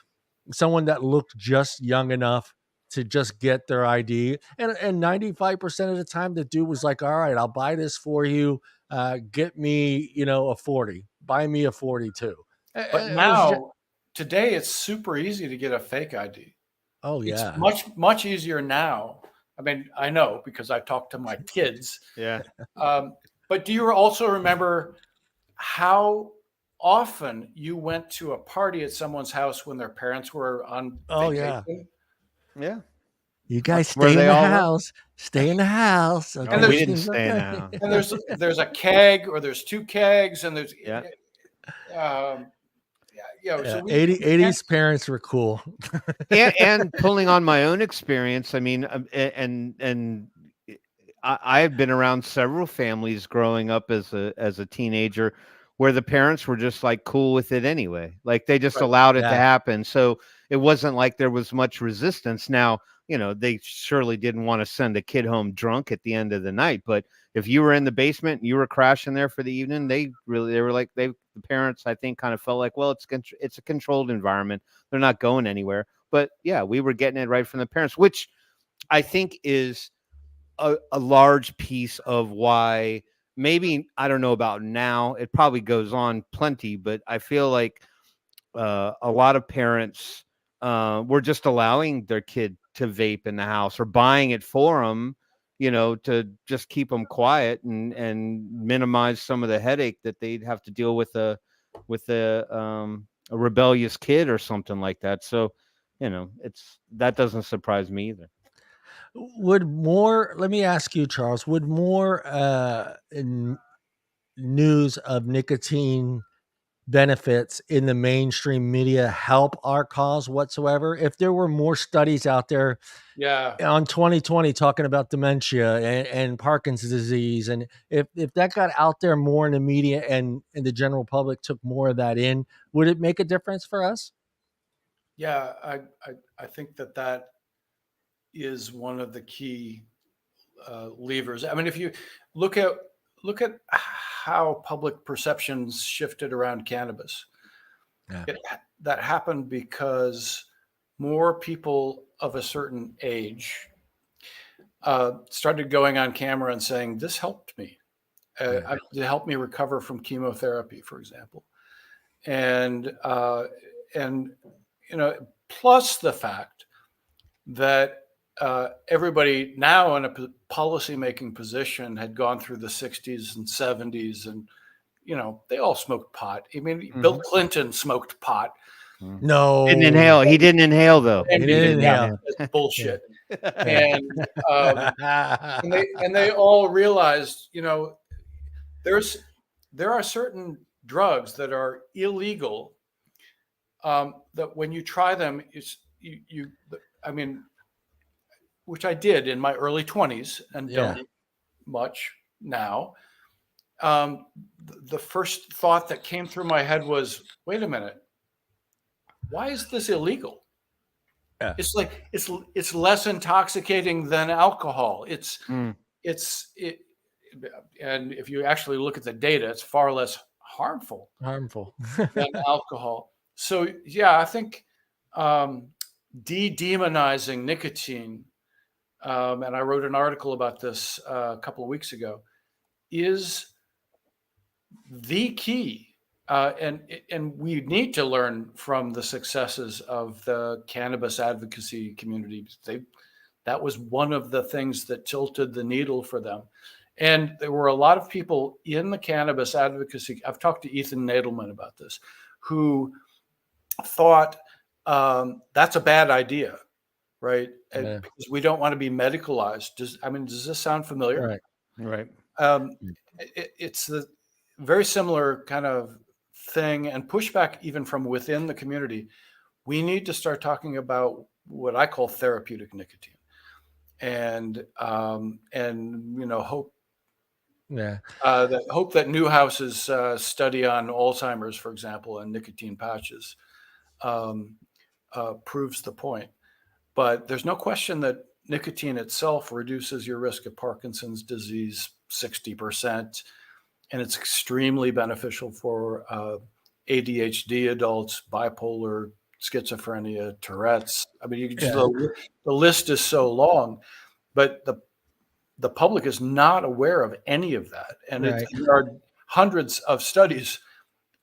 someone that looked just young enough to just get their ID. And 95% of the time, the dude was like, all right, I'll buy this for you. Get me, a 40. Buy me a 42. But now, today, it's super easy to get a fake ID. Oh, yeah. It's much, much easier now. I mean, I know because I talked to my kids. Yeah. But do you also remember how often you went to a party at someone's house when their parents were on vacation? Yeah. You guys stay in the house. Stay in the house. Okay. No, we didn't stay in the house. And there's a keg, or there's 2 kegs, and there's So 80s parents were cool. and pulling on my own experience, I mean, and I've been around several families growing up as a teenager where the parents were just like cool with it anyway. Like they just allowed it to happen. So it wasn't like there was much resistance. Now, they surely didn't want to send a kid home drunk at the end of the night, but if you were in the basement and you were crashing there for the evening, the parents, I think, kind of felt like, well, it's a controlled environment. They're not going anywhere. But yeah, we were getting it right from the parents, which I think is a large piece of why, maybe, I don't know about now, it probably goes on plenty, but I feel like a lot of parents were just allowing their kid to vape in the house or buying it for them, to just keep them quiet and minimize some of the headache that they'd have to deal with a rebellious kid or something like that. So, that doesn't surprise me either. Let me ask you, Charles, would more news of nicotine benefits in the mainstream media help our cause whatsoever? If there were more studies out there on 2020 talking about dementia and Parkinson's disease, and if that got out there more in the media and the general public took more of that in, would it make a difference for us? Yeah, I think that is one of the key levers. I mean, if you look at how public perceptions shifted around cannabis, that happened because more people of a certain age started going on camera and saying, this helped me. It helped me recover from chemotherapy, for example. And plus the fact that everybody now in a policy-making position had gone through the 60s and 70s, and they all smoked pot. I mean, Bill Clinton smoked pot. No, didn't inhale. He didn't inhale though. He didn't inhale. That's bullshit. And they all realized, there are certain drugs that are illegal. That when you try them, which I did in my early 20s and don't much now. The first thought that came through my head was, wait a minute, why is this illegal? It's like it's less intoxicating than alcohol. And if you actually look at the data, it's far less harmful than alcohol. So yeah, I think de-demonizing nicotine, and I wrote an article about this a couple of weeks ago, is the key. And we need to learn from the successes of the cannabis advocacy community. That was one of the things that tilted the needle for them. And there were a lot of people in the cannabis advocacy. I've talked to Ethan Nadelman about this, who thought that's a bad idea, right? Yeah. Because we don't want to be medicalized. Does this sound familiar? Right. It's the very similar kind of thing, and pushback even from within the community. We need to start talking about what I call therapeutic nicotine, and hope. Yeah. Hope that Newhouse's study on Alzheimer's, for example, and nicotine patches proves the point. But there's no question that nicotine itself reduces your risk of Parkinson's disease 60%, and it's extremely beneficial for ADHD adults, bipolar, schizophrenia, Tourette's. I mean, you can just, the list is so long, but the public is not aware of any of that. And there are hundreds of studies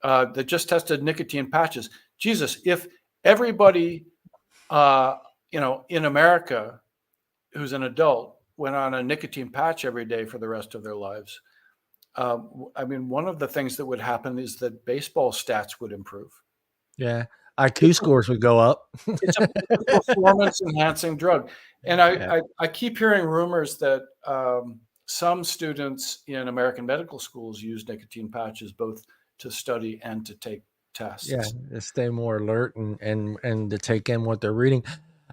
that just tested nicotine patches. Jesus, if everybody, in America who's an adult went on a nicotine patch every day for the rest of their lives, one of the things that would happen is that baseball stats would improve. Yeah. IQ scores would go up. It's a performance enhancing drug. And I keep hearing rumors that some students in American medical schools use nicotine patches both to study and to take tests. Yeah, to stay more alert and to take in what they're reading.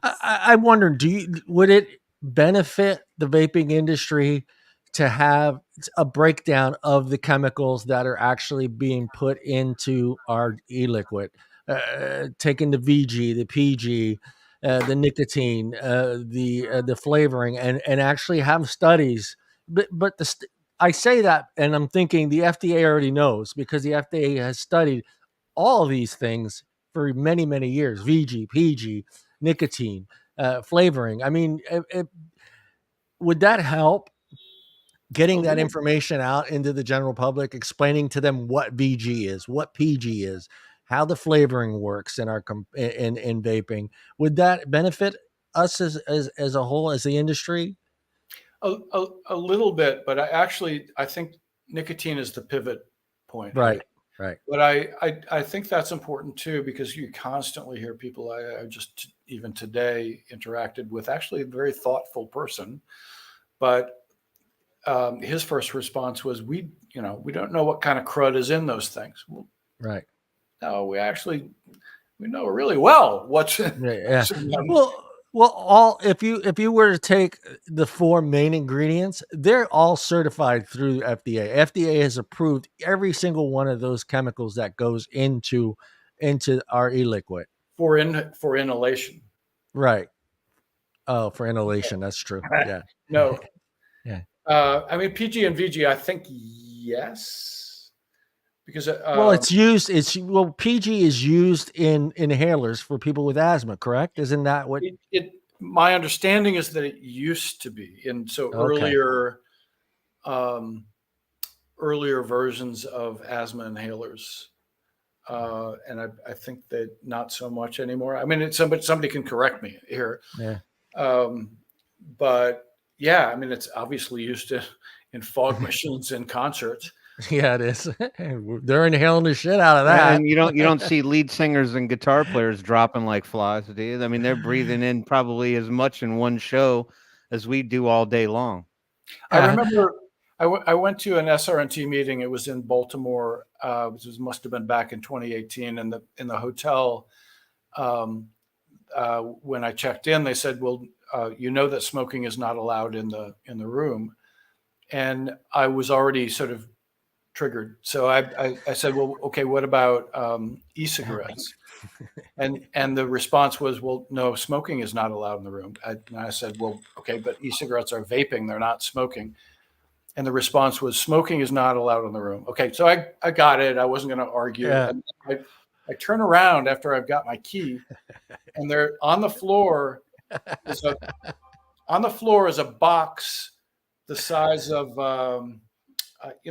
I wonder, would it benefit the vaping industry to have a breakdown of the chemicals that are actually being put into our e-liquid, taking the VG, the PG, the nicotine, the flavoring, and actually have studies. But I say that, and I'm thinking the FDA already knows, because the FDA has studied all of these things for many, many years: VG, PG, nicotine, flavoring. I mean, would that help getting that information out into the general public, explaining to them what VG is, what PG is, how the flavoring works in our in vaping? Would that benefit us as a whole, as the industry? A little bit, but I think nicotine is the pivot point. Right. But I think that's important too, because you constantly hear people. I just even today interacted with actually a very thoughtful person, but his first response was, we don't know what kind of crud is in those things. Well, right. No, we know really well what's in. Yeah. Well, if you were to take the 4 main ingredients, they're all certified through FDA. FDA has approved every single one of those chemicals that goes into our e-liquid for inhalation. Right. Oh, for inhalation, that's true. Yeah. No. Yeah. PG and VG, I think yes, because PG is used in inhalers for people with asthma, correct? Isn't that what my understanding is that it used to be? And so earlier versions of asthma inhalers, and I think that not so much anymore. I mean, somebody can correct me here. Yeah. But yeah, it's obviously used in fog machines and concerts. Yeah, it is. They're inhaling the shit out of that. And you don't see lead singers and guitar players dropping like flies, do you? I mean, they're breathing in probably as much in one show as we do all day long. I remember I went to an SRNT meeting. It was in Baltimore. It must have been back in 2018. And in the hotel, when I checked in, they said, "Well, that smoking is not allowed in the room." And I was already sort of triggered. So I said, "Well, okay, what about e-cigarettes?" And the response was, "Well, no, smoking is not allowed in the room." And I said, "Well, okay, but e-cigarettes are vaping; they're not smoking." And the response was, "Smoking is not allowed in the room." Okay, so I got it. I wasn't going to argue. Yeah. And I turn around after I've got my key, and they're on the floor. On the floor is a box the size of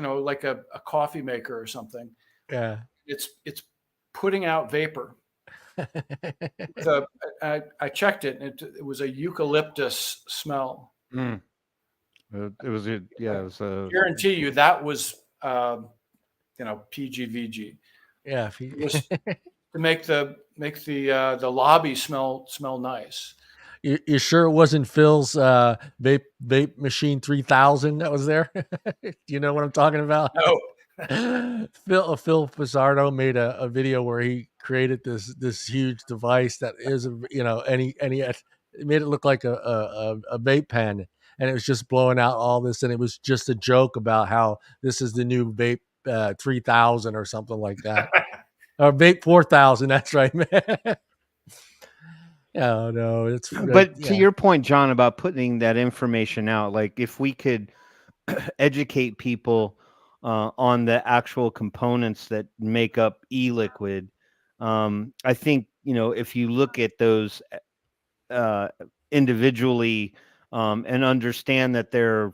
like a coffee maker or something. Yeah. It's putting out vapor. I checked it, and it was a eucalyptus smell. It was a Guarantee you that was PGVG. Yeah, It was to make the lobby smell nice. You sure it wasn't Phil's vape machine 3000 that was there? Do you know what I'm talking about? No. Phil Pizzardo made a video where he created this huge device that is it made it look like a vape pen, and it was just blowing out all this, and it was just a joke about how this is the new vape 3000 or something like that, or vape 4000. That's right, man. Oh no, it's but to your point, John, about putting that information out, like if we could educate people on the actual components that make up e-liquid, I think if you look at those individually and understand that they're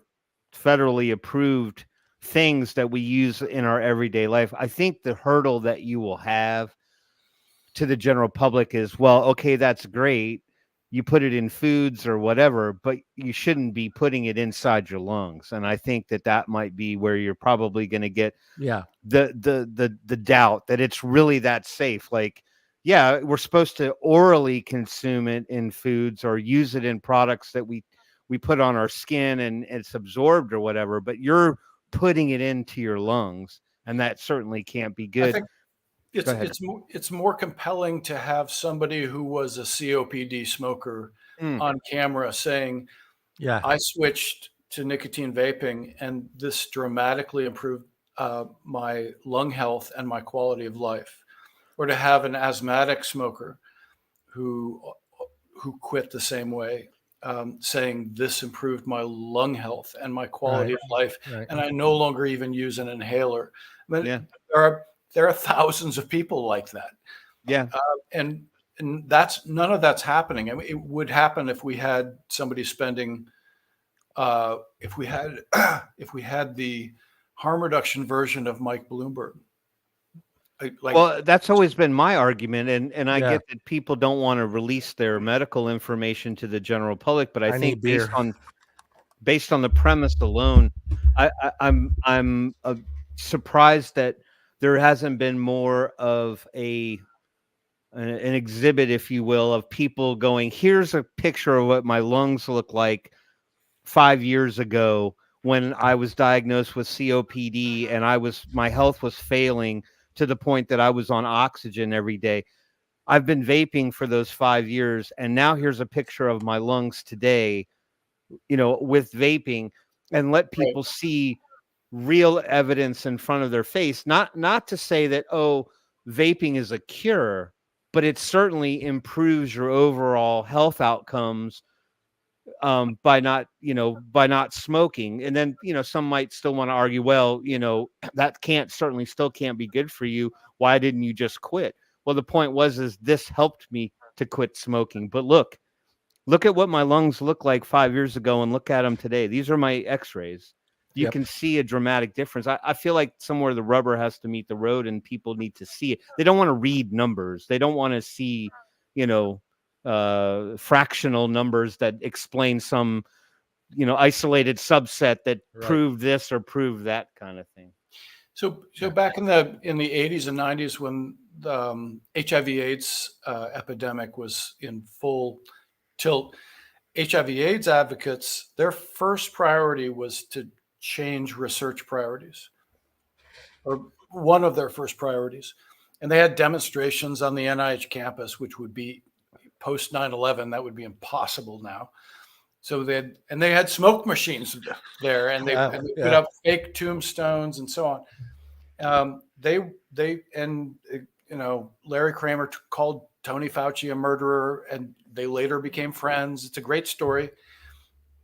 federally approved things that we use in our everyday life, I think the hurdle that you will have to the general public is, well, okay, that's great. You put it in foods or whatever, but you shouldn't be putting it inside your lungs. And I think that might be where you're probably going to get the doubt that it's really that safe. Like, yeah, we're supposed to orally consume it in foods or use it in products that we put on our skin and it's absorbed or whatever, but you're putting it into your lungs, and that certainly can't be good. I think it's more compelling to have somebody who was a COPD smoker on camera saying, I switched to nicotine vaping and this dramatically improved my lung health and my quality of life, or to have an asthmatic smoker who quit the same way, saying this improved my lung health and my quality of life, and I no longer even use an inhaler. I mean, there are thousands of people like that. Yeah. And that's none of that's happening. I mean, it would happen if we had somebody spending, if we had the harm reduction version of Mike Bloomberg. Well, that's always been my argument. And I get that people don't want to release their medical information to the general public, but I think based on the premise alone, I'm surprised that there hasn't been more of an exhibit, if you will, of people going, here's a picture of what my lungs look like 5 years ago when I was diagnosed with COPD and my health was failing to the point that I was on oxygen every day. I've been vaping for those 5 years, and now here's a picture of my lungs today, with vaping, and let people see real evidence in front of their face. Not to say that, vaping is a cure, but it certainly improves your overall health outcomes by not smoking. And then, some might still want to argue, well, that certainly still can't be good for you. Why didn't you just quit? Well, the point is this helped me to quit smoking. But look at what my lungs look like 5 years ago and look at them today. These are my x-rays. You can see a dramatic difference. I feel like somewhere the rubber has to meet the road and people need to see it. They don't want to read numbers. They don't want to see, fractional numbers that explain some, isolated subset that proved this or proved that kind of thing. So back in the 80s and 90s, when the HIV/AIDS epidemic was in full tilt, HIV/AIDS advocates, their first priority was to change research priorities, or one of their first priorities. And they had demonstrations on the NIH campus, which would be post 9/11, that would be impossible now. So they had smoke machines there, and they put up fake tombstones and so on. Larry Kramer called Tony Fauci a murderer, and they later became friends. It's a great story.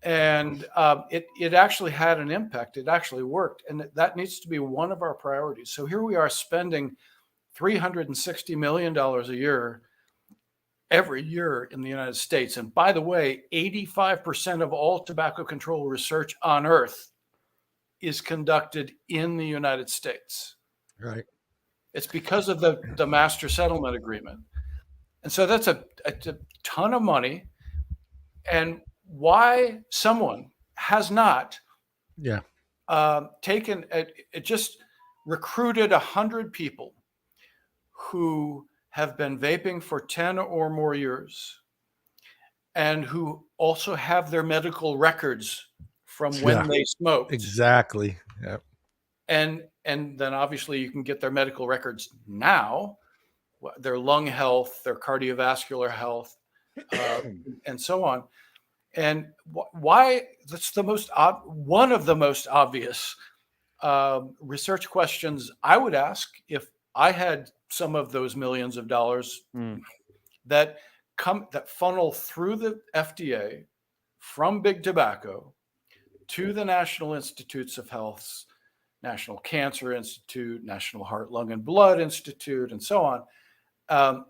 And it actually had an impact. It actually worked. And that needs to be one of our priorities. So here we are spending $360 million a year every year in the United States. And by the way, 85% of all tobacco control research on Earth is conducted in the United States. Right. It's because of the master settlement agreement. And so that's a ton of money. And why someone has not Yeah. taken it, just recruited 100 people who have been vaping for 10 or more years and who also have their medical records from when they smoked. Exactly. Yeah. And then obviously you can get their medical records now, their lung health, their cardiovascular health, and so on. And why? That's one of the most obvious research questions I would ask if I had some of those millions of dollars that funnel through the FDA from big tobacco to the National Institutes of Health, National Cancer Institute, National Heart, Lung, and Blood Institute, and so on.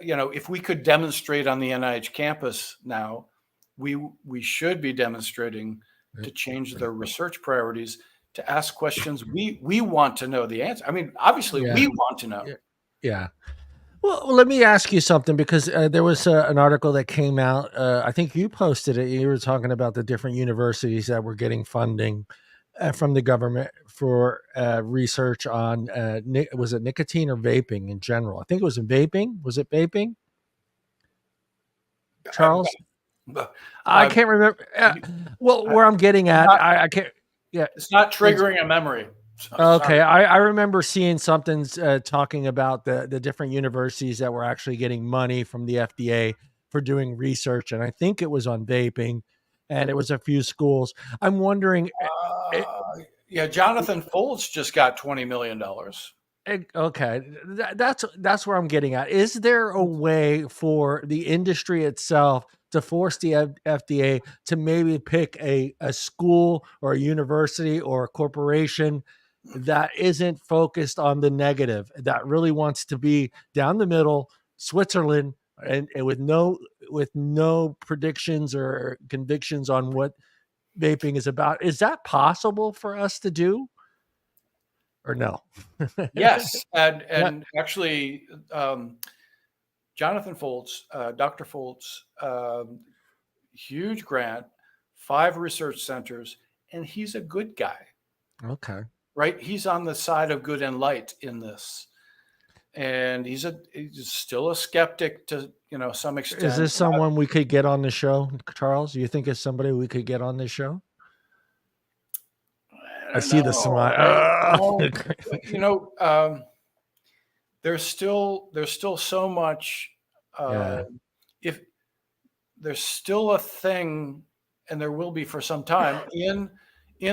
If we could demonstrate on the NIH campus now, we should be demonstrating to change their research priorities, to ask questions we want to know the answer. I mean, obviously, we want to know. Yeah. Well, let me ask you something, because there was an article that came out. I think you posted it. You were talking about the different universities that were getting funding from the government for research on was it nicotine or vaping in general? I think it was vaping. Was it vaping? Charles? I can't remember. Well, where I'm getting at, I can't. Yeah, it's not triggering a memory. So, okay, I remember seeing something talking about the different universities that were actually getting money from the FDA for doing research, and I think it was on vaping, and it was a few schools. I'm wondering. Yeah, Jonathan Foltz just got $20 million. Okay, that's where I'm getting at. Is there a way for the industry itself to force the FDA to maybe pick a school or a university or a corporation that isn't focused on the negative, that really wants to be down the middle, Switzerland, and with no predictions or convictions on what vaping is about? Is that possible for us to do? Or no? Yes, and actually, Jonathan Foltz, Dr. Foltz, huge grant, 5 research centers, and he's a good guy. Okay. Right? He's on the side of good and light in this. And he's still a skeptic to some extent. Is this someone we could get on the show, Charles? Do you think it's somebody we could get on this show? I see the smile. There's still so much. If there's still a thing, and there will be for some time in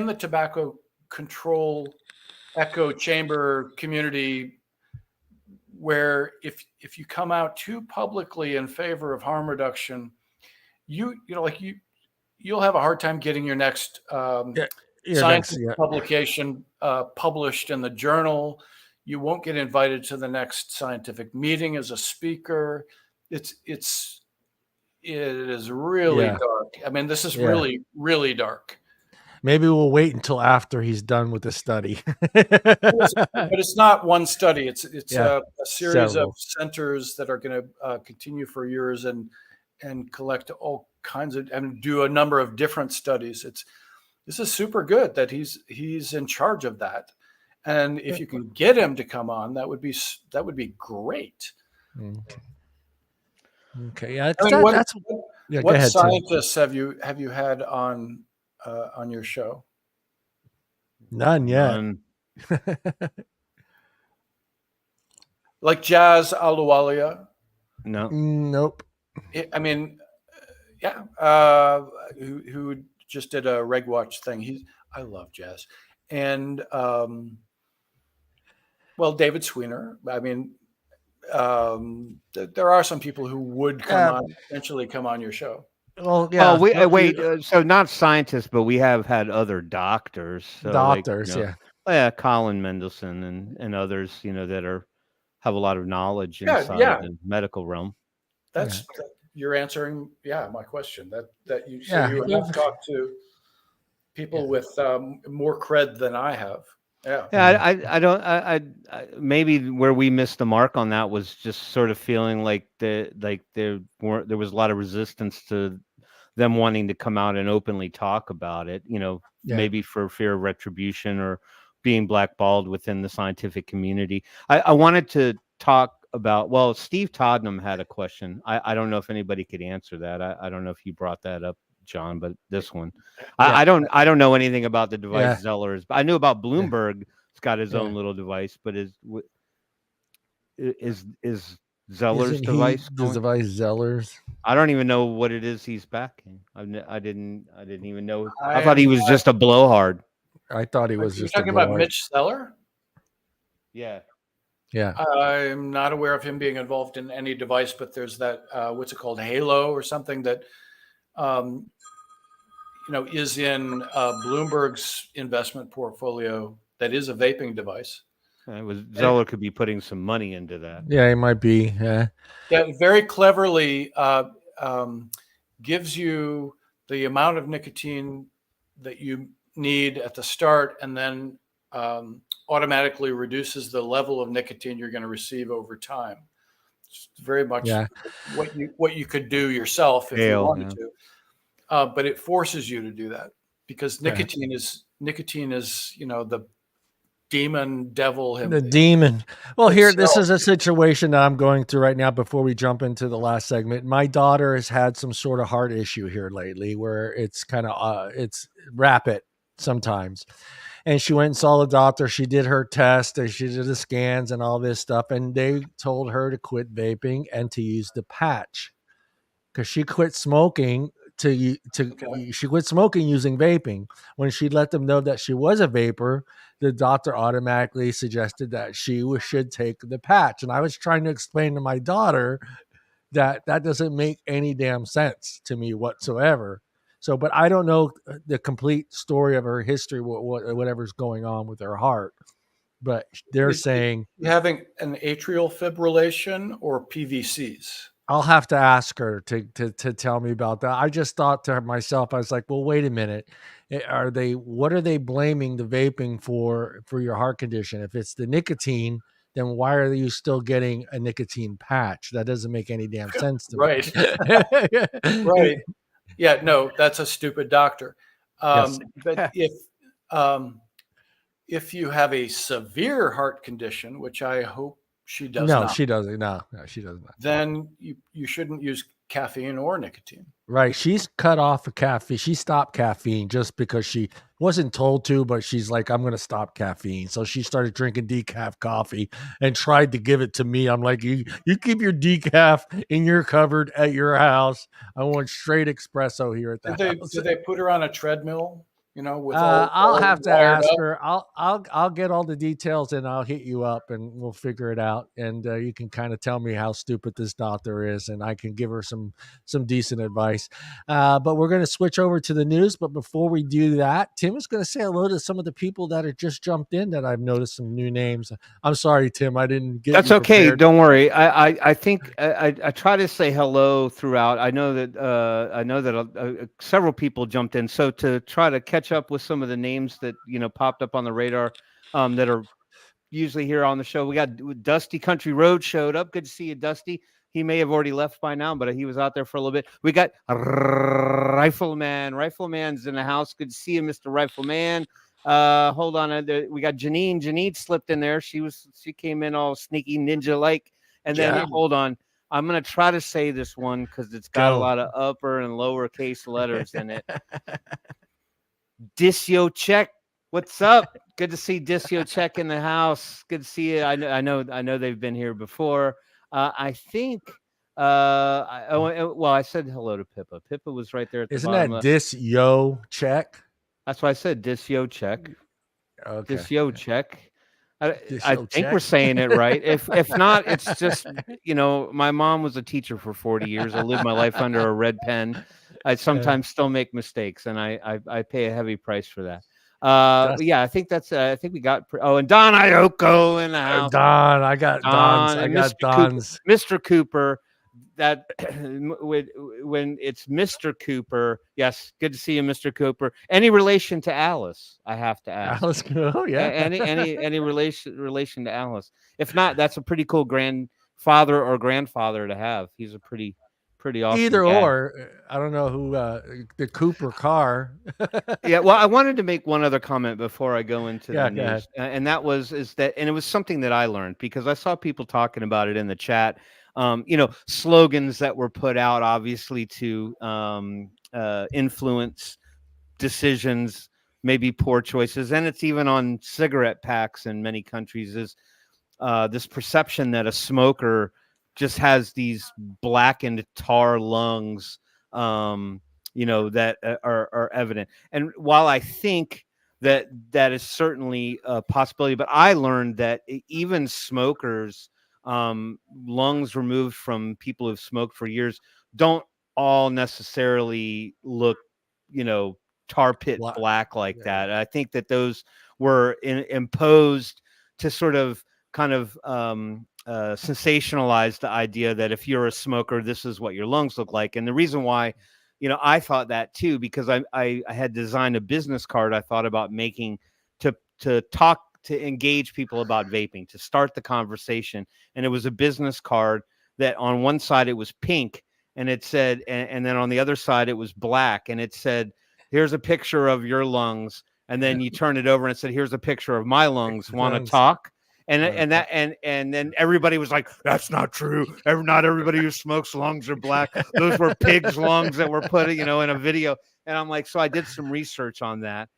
the tobacco control echo chamber community, where if you come out too publicly in favor of harm reduction, you'll have a hard time getting your next scientific publication published in the journal. You won't get invited to the next scientific meeting as a speaker. It is really dark. I mean, this is really, really dark. Maybe we'll wait until after he's done with the study. But it's not one study. It's a series of centers that are going to continue for years and collect all kinds of, and do a number of different studies. This is super good that he's in charge of that. And if you can get him to come on, that would be great. Okay. Yeah. I mean, what scientists have you had on your show? None yet. Like Jazz Aluwalia? No. Nope. I mean, yeah. Who just did a Reg Watch thing. I love Jazz. And David Sweener. I mean, there are some people who would potentially come on your show. Well, yeah. So not scientists, but we have had other doctors. So doctors, Colin Mendelsohn and others, that have a lot of knowledge inside the medical realm. That's you're answering, my question. That you have talked to people with more cred than I have. Yeah. I maybe where we missed the mark on that was just sort of feeling like there was a lot of resistance to them wanting to come out and openly talk about it, maybe for fear of retribution or being blackballed within the scientific community. I wanted to talk about, well, Steve Todnam had a question. I don't know if anybody could answer that. I don't know if you brought that up, John, but this one, Yeah. I don't know anything about the device Yeah. Zeller's, but I knew about Bloomberg. It's got his Yeah. own little device, but is Zeller's Isn't he device the going? device Zellers? I don't even know what it is he's backing. I didn't even know. I I thought he am. was just a blowhard. I thought he Are was you just a talking about blower. Mitch Seller? Yeah. Yeah. I'm not aware of him being involved in any device, but there's that what's it called, Halo or something that is in Bloomberg's investment portfolio. That is a vaping device. Zeller could be putting some money into that. Yeah, he might be. Yeah. Yeah, very cleverly gives you the amount of nicotine that you need at the start, and then automatically reduces the level of nicotine you're going to receive over time. It's very much what you could do yourself if you wanted to, but it forces you to do that because nicotine is the demon devil. The demon. Well, here, this is a situation that I'm going through right now before we jump into the last segment. My daughter has had some sort of heart issue here lately where it's kind of, it's rapid sometimes. And she went and saw the doctor. She did her test and she did the scans and all this stuff. And they told her to quit vaping and to use the patch because she quit smoking she quit smoking using vaping. When she let them know that she was a vapor, the doctor automatically suggested that she should take the patch. And I was trying to explain to my daughter that doesn't make any damn sense to me whatsoever. So, but I don't know the complete story of her history, whatever's going on with her heart. But they're saying having an atrial fibrillation or PVCs. I'll have to ask her to tell me about that. I just thought to myself, I was like, well, wait a minute. What are they blaming the vaping for your heart condition? If it's the nicotine, then why are you still getting a nicotine patch? That doesn't make any damn sense to me. Right. Right. Yeah, no, that's a stupid doctor. Yes. But if you have a severe heart condition, which I hope she does not. She doesn't. No, she doesn't. Then you shouldn't use caffeine or nicotine. Right. She's cut off of caffeine. She stopped caffeine just because she wasn't told to, but she's like, I'm going to stop caffeine. So she started drinking decaf coffee and tried to give it to me. I'm like, you keep your decaf in your cupboard at your house. I want straight espresso here at the house. Did they put her on a treadmill? With I'll have to ask her. I'll get all the details and I'll hit you up and we'll figure it out. And you can kind of tell me how stupid this doctor is, and I can give her some decent advice. But we're going to switch over to the news. But before we do that, Tim is going to say hello to some of the people that have just jumped in that I've noticed some new names. I'm sorry, Tim, I didn't get. That's okay. Prepared. Don't worry. I think I try to say hello throughout. I know that several people jumped in. So to try to catch up with some of the names that popped up on the radar that are usually here on the show, we got Dusty Country Road showed up. Good to see you, Dusty. He may have already left by now, but he was out there for a little bit. We got Rifleman. Rifleman's in the house. Good to see you, Mr. Rifleman. Hold on. We got Janine. Janine slipped in there. She came in all sneaky ninja like. And then hold on. I'm going to try to say this one because it's got a lot of upper and lowercase letters in it. Disio Check. What's up? Good to see Disio Check in the house. Good to see you. I know they've been here before. I think I said hello to Pippa. Pippa was right there at the bottom. Isn't that Disio Check? That's why I said Disio Check. Okay. Disio Check. I think we're saying it right. If not, it's just my mom was a teacher for 40 years. I lived my life under a red pen. I sometimes still make mistakes, and I pay a heavy price for that. Yeah, I think that's. I think we got. And Don Ioko in the house. Don, I got Don's. I got Don's. Mr. Cooper. that when it's Mr. Cooper. Yes, good to see you, Mr. Cooper. Any relation to Alice? I have to ask. Alice, oh yeah. Any relation to Alice? If not, that's a pretty cool grandfather or grandfather to have. He's a pretty awesome Either guy. or. I don't know who the Cooper car. Yeah, well, I wanted to make one other comment before I go into Yeah, the go ahead. news, and that it was something that I learned because I saw people talking about it in the chat. Slogans that were put out, obviously, to influence decisions, maybe poor choices, and it's even on cigarette packs in many countries. Is this perception that a smoker just has these blackened tar lungs, that are evident. And while I think that is certainly a possibility, but I learned that even smokers, lungs removed from people who've smoked for years, don't all necessarily look, tar pit black like that. I think that those were imposed to sort of kind of sensationalize the idea that if you're a smoker, this is what your lungs look like. And the reason why, I thought that too, because I had designed a business card I thought about making to talk to engage people about vaping, to start the conversation. And it was a business card that on one side it was pink and it said, and then on the other side it was black, and it said, here's a picture of your lungs. And then you turn it over and it said, here's a picture of my lungs. Want to talk? And then everybody was like, that's not true. Not everybody who smokes lungs are black. Those were pigs' lungs that were put, in a video. And I'm like, so I did some research on that.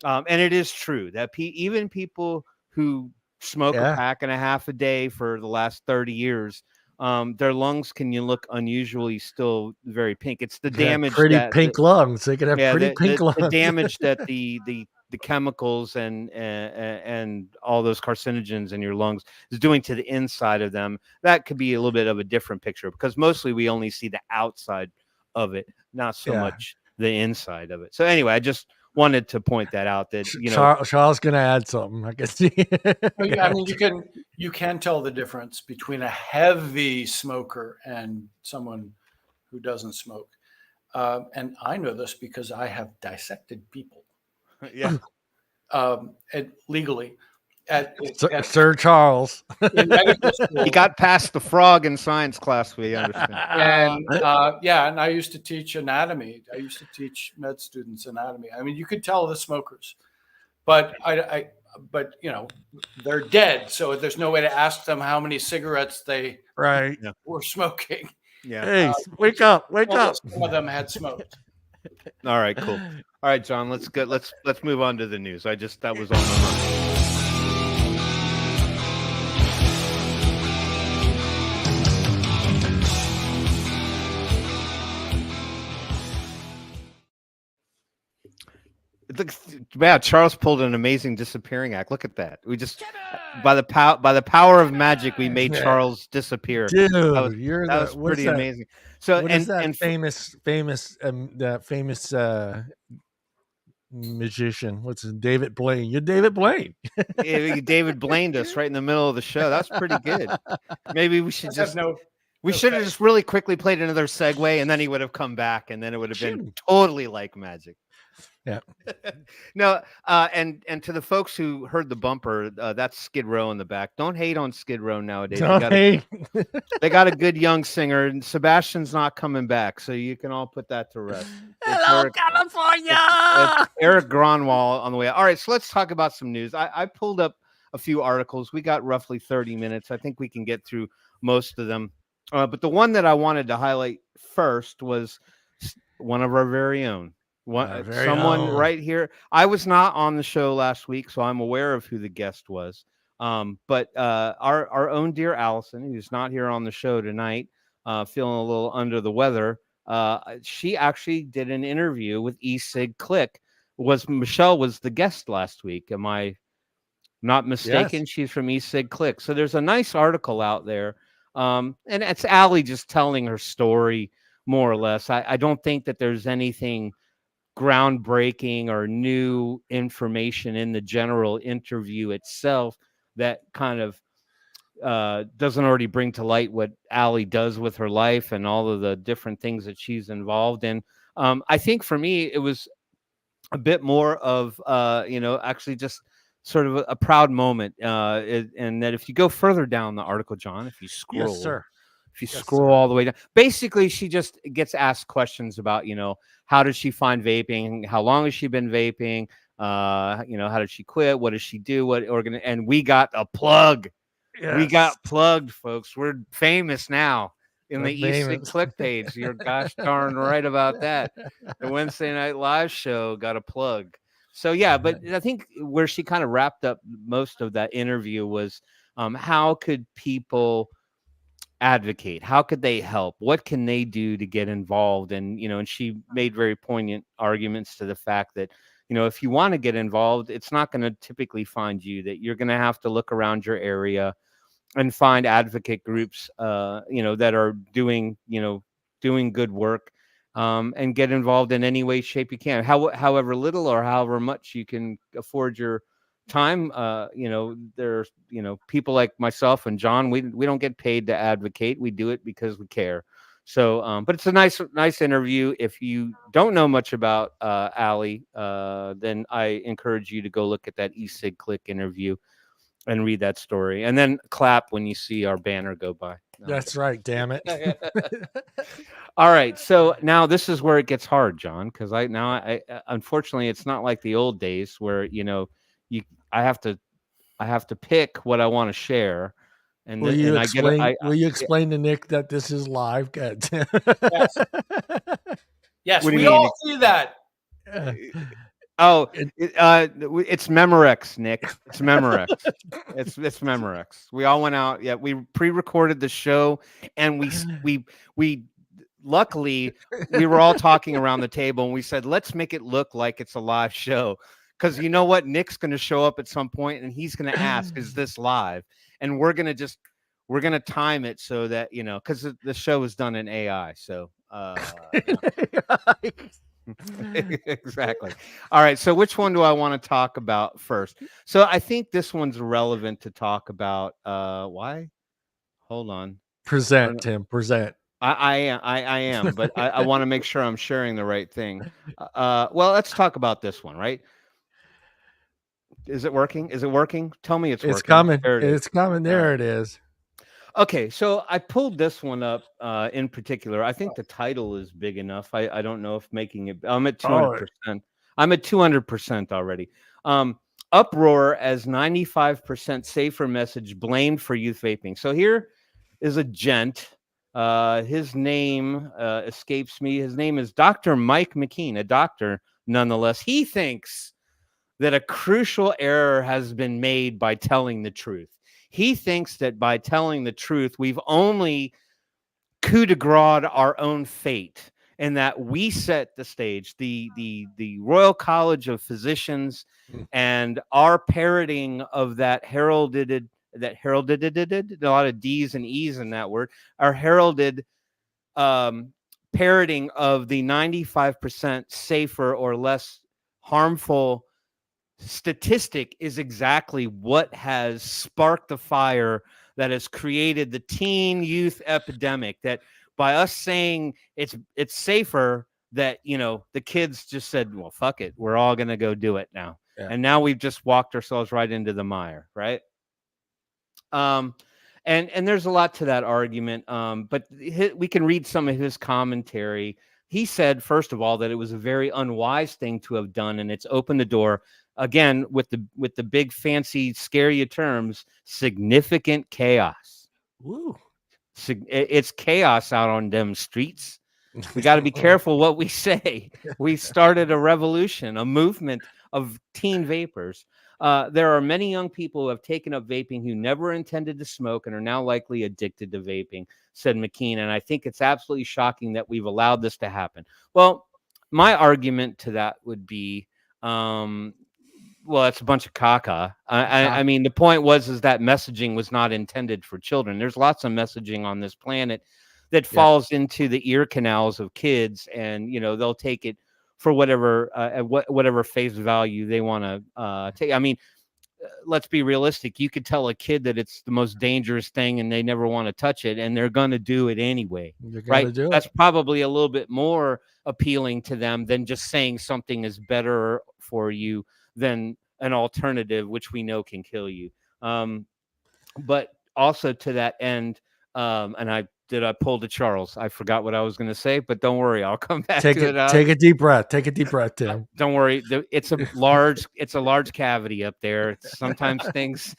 And it is true that even people who smoke a pack and a half a day for the last 30 years, their lungs can look unusually still very pink. It's the damage pink lungs. They could have pink lungs. The damage that the chemicals and all those carcinogens in your lungs is doing to the inside of them. That could be a little bit of a different picture because mostly we only see the outside of it, not so much the inside of it. So anyway, I just wanted to point that out that Charles gonna add something. I guess. I mean, you can tell the difference between a heavy smoker and someone who doesn't smoke. And I know this because I have dissected people. Yeah. Legally. Sir Charles. In medical school. He got past the frog in science class, we understand. And and I used to teach anatomy. I used to teach med students anatomy. I mean, you could tell the smokers, but but they're dead. So there's no way to ask them how many cigarettes they were smoking. Yeah. Hey, wake up. Some of them had smoked. All right, cool. All right, John, let's move on to the news. That was on my mind. Wow, Charles pulled an amazing disappearing act. Look at that. We just by the power of magic, we made Charles disappear. Dude, that was pretty amazing. So what is that famous magician? What's his David Blaine? You're David Blaine. David Blained us right in the middle of the show. That's pretty good. Maybe we should have just really quickly played another segue, and then he would have come back, and then it would have been totally like magic. Yeah. No, and to the folks who heard the bumper, that's Skid Row in the back. Don't hate on Skid Row nowadays. They got a good young singer, and Sebastian's not coming back, so you can all put that to rest. Hello, California. It's Eric Gronwall on the way. All right, so let's talk about some news. I pulled up a few articles. We got roughly 30 minutes. I think we can get through most of them. But the one that I wanted to highlight first was one of our very own. Right here. I was not on the show last week, so I'm aware of who the guest was. But our own dear Allison, who's not here on the show tonight, feeling a little under the weather, she actually did an interview with E-Cig Click. Michelle was the guest last week. Am I not mistaken? Yes. She's from E-Cig Click. So there's a nice article out there. And it's Allie just telling her story, more or less. I don't think that there's anything groundbreaking or new information in the general interview itself that kind of doesn't already bring to light what Allie does with her life and all of the different things that she's involved in. I think for me, it was a bit more of, actually just sort of a proud moment. And that if you go further down the article, John, if you Yes, scroll, sir. if you Yes, scroll sir. all the way down, basically she just gets asked questions about, how did she find vaping? How long has she been vaping? How did she quit? What does she do? What organ? And we got a plug. We Yes. got plugged, folks. We're famous now in the e-cig Famous. click page. You're gosh darn right about that. The Wednesday Night Live show got a plug. So yeah, but I think where she kind of wrapped up most of that interview was, how could people advocate? How could they help? What can they do to get involved? And she made very poignant arguments to the fact that, if you want to get involved, it's not going to typically find you, that you're going to have to look around your area and find advocate groups, that are doing good work, and get involved in any way, shape you can, however little or however much you can afford your time. There's, people like myself and John, we don't get paid to advocate. We do it because we care. So, but it's a nice interview. If you don't know much about Allie, then I encourage you to go look at that e-cig click interview and read that story, and then clap when you see our banner go by. That's right. Damn it. All right, so now this is where it gets hard, John, because I unfortunately, it's not like the old days where I have to pick what I want to share, and Will you and I get explain? I Will you explain to Nick that this is live? Good. Yes. Yes, What do you we mean? all see that. Oh, It- it's Memorex, Nick. It's Memorex. It's Memorex. We all went out. Yeah, we pre-recorded the show, and we luckily we were all talking around the table, and we said, let's make it look like it's a live show, because you know what, Nick's going to show up at some point, and he's going to ask, "Is this live?" And we're going to time it so that because the show is done in AI, so. Exactly. All right. So which one do I want to talk about first? So I think this one's relevant to talk about. Why? Hold on. Present, Tim. Present. I am, but I want to make sure I'm sharing the right thing. Well, let's talk about this one, right? Is it working? Is it working? Tell me it's It's working. coming. There it is. It's coming. All There right. it is. Okay, so I pulled this one up in particular. I think the title is big enough. I don't know if making it. I'm at 200%. I'm at 200% already. Uproar as 95% safer message blamed for youth vaping. So here is a gent. His name escapes me. His name is Dr. Mike McKean, a doctor nonetheless. He thinks that a crucial error has been made by telling the truth. He thinks that by telling the truth, we've only coup de grace our own fate, and that we set the stage. The Royal College of Physicians and our parroting of that heralded a lot of D's and E's in that word, our heralded parroting of the 95% safer or less harmful statistic is exactly what has sparked the fire that has created the teen youth epidemic. That by us saying it's safer, that the kids just said, well, fuck it, we're all gonna go do it now. Yeah. And now we've just walked ourselves right into the mire, right? And there's a lot to that argument, but we can read some of his commentary. He said, first of all, that it was a very unwise thing to have done, and it's opened the door again with the big fancy scare you terms, significant chaos. Woo. It's chaos out on them streets. We got to be careful what we say. We started a revolution, a movement of teen vapors. There are many young people who have taken up vaping who never intended to smoke and are now likely addicted to vaping, said McKean. And I think it's absolutely shocking that we've allowed this to happen. Well, my argument to that would be, well, it's a bunch of caca. I mean, the point is that messaging was not intended for children. There's lots of messaging on this planet that falls into the ear canals of kids, and they'll take it for whatever face value they want to take. I mean, let's be realistic. You could tell a kid that it's the most dangerous thing and they never want to touch it, and they're going to do it anyway. You're Right? gonna do That's it. probably a little bit more appealing to them than just saying something is better for you than an alternative, which we know can kill you. But also to that end, and I pulled a Charles. I forgot what I was going to say, but don't worry, I'll come back Take to it. it. Take a deep breath. Take a deep breath, Tim. Don't worry, it's a large cavity up there. Sometimes things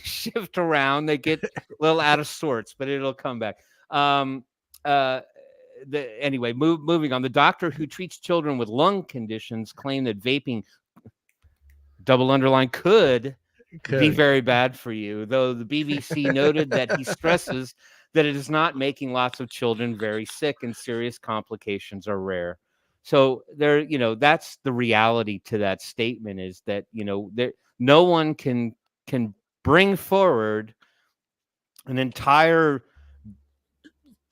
shift around, they get a little out of sorts, but it'll come back. Anyway, moving on. The doctor who treats children with lung conditions claimed that vaping, double underline, could be very bad for you, though the BBC noted that he stresses that it is not making lots of children very sick and serious complications are rare. So there, that's the reality to that statement, is that, no one can bring forward an entire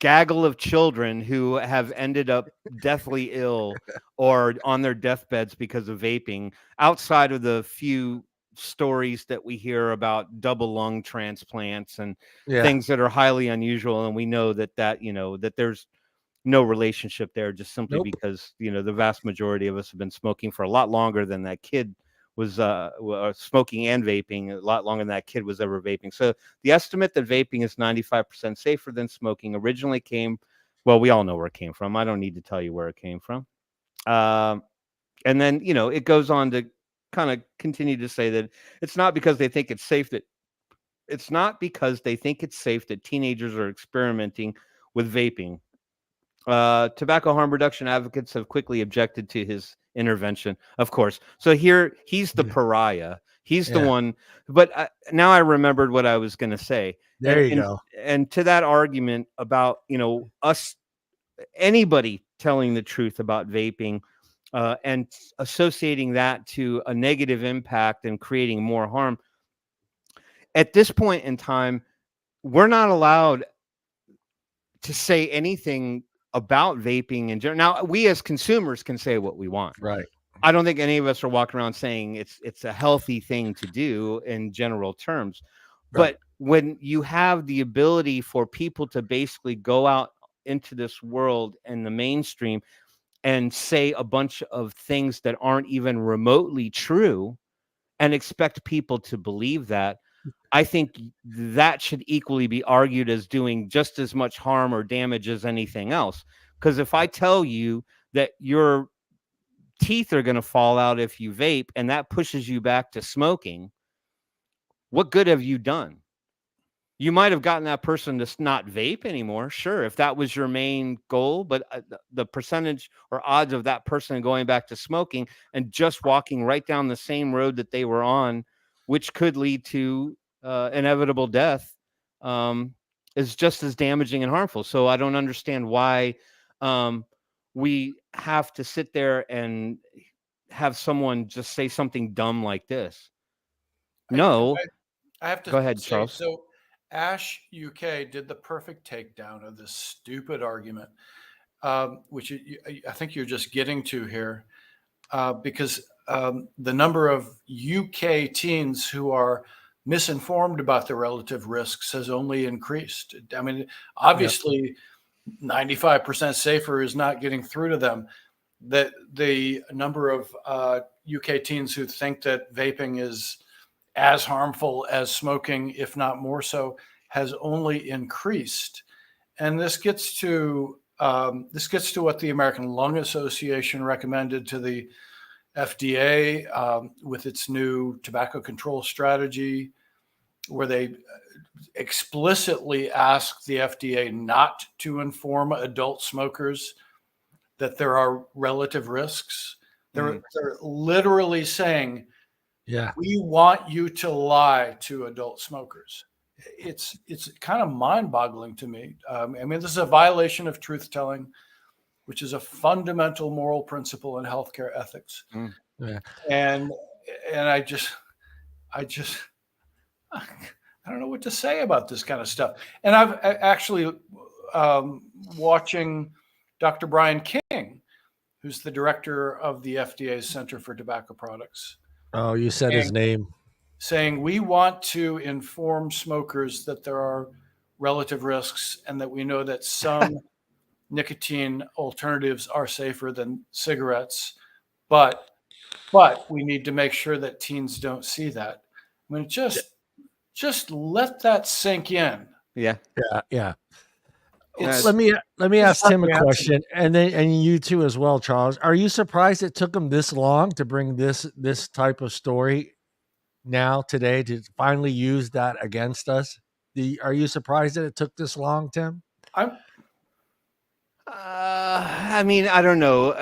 gaggle of children who have ended up deathly ill or on their deathbeds because of vaping, outside of the few stories that we hear about double lung transplants and things that are highly unusual. And we know that there's no relationship there, just simply because, the vast majority of us have been smoking for a lot longer than that kid was smoking and vaping, a lot longer than that kid was ever vaping. So the estimate that vaping is 95% safer than smoking originally came, well, we all know where it came from. I don't need to tell you where it came from. And then, it goes on to kind of continue to say that it's not because they think it's safe that teenagers are experimenting with vaping. Tobacco harm reduction advocates have quickly objected to his intervention, of course. So here he's the pariah. He's the one. But now I remembered what I was going to say. There you go. And to that argument about, anybody telling the truth about vaping and associating that to a negative impact and creating more harm. At this point in time, we're not allowed to say anything about vaping in general. Now, we as consumers can say what we want. Right. I don't think any of us are walking around saying it's a healthy thing to do in general terms. Right. But when you have the ability for people to basically go out into this world in the mainstream and say a bunch of things that aren't even remotely true and expect people to believe that, I think that should equally be argued as doing just as much harm or damage as anything else. Because if I tell you that your teeth are going to fall out if you vape, and that pushes you back to smoking, what good have you done? You might have gotten that person to not vape anymore, sure, if that was your main goal, but the percentage or odds of that person going back to smoking and just walking right down the same road that they were on, which could lead to inevitable death, is just as damaging and harmful. So I don't understand why we have to sit there and have someone just say something dumb like this. No. I have to go ahead, say, Charles. So Ash UK did the perfect takedown of this stupid argument, which I think you're just getting to here, because the number of UK teens who are misinformed about the relative risks has only increased. I mean, obviously, 95% safer is not getting through to them. That the number of UK teens who think that vaping is as harmful as smoking, if not more so, has only increased. And this gets to what the American Lung Association recommended to the FDA with its new tobacco control strategy, where they explicitly asked the FDA not to inform adult smokers that there are relative risks. They're literally saying, we want you to lie to adult smokers. It's kind of mind-boggling to me. I mean, this is a violation of truth-telling, which is a fundamental moral principle in healthcare ethics. And I don't know what to say about this kind of stuff. And I've actually watching Dr. Brian King, who's the director of the FDA's Center for Tobacco Products. Oh, you said his name. saying we want to inform smokers that there are relative risks and that we know that some nicotine alternatives are safer than cigarettes, but we need to make sure that teens don't see that. I mean, just let that sink in. Yeah. Yeah. It's Let me ask Tim a comprehensive. question, and you too as well, Charles. Are you surprised it took them this long to bring this type of story now today to finally use that against us? Are you surprised that it took this long, Tim? I mean, I don't know.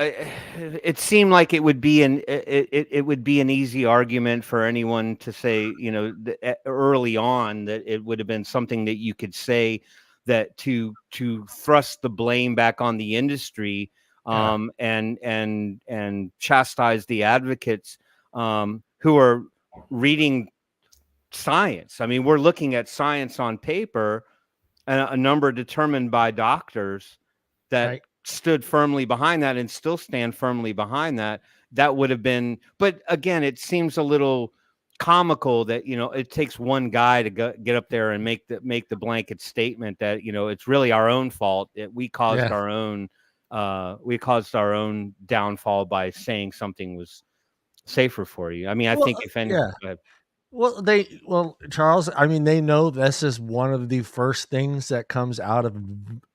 It seemed like it would be it would be an easy argument for anyone to say, early on, that it would have been something that you could say, that to thrust the blame back on the industry, and chastise the advocates who are reading science. I mean, we're looking at science on paper, and a number determined by doctors that stood firmly behind that and still stand firmly behind that. That would have been, but again, it seems a little comical that, it takes one guy to get up there and make the blanket statement that, it's really our own fault, that we caused our own downfall by saying something was safer for you. I mean, I think if any, Well, Charles, I mean, they know this is one of the first things that comes out of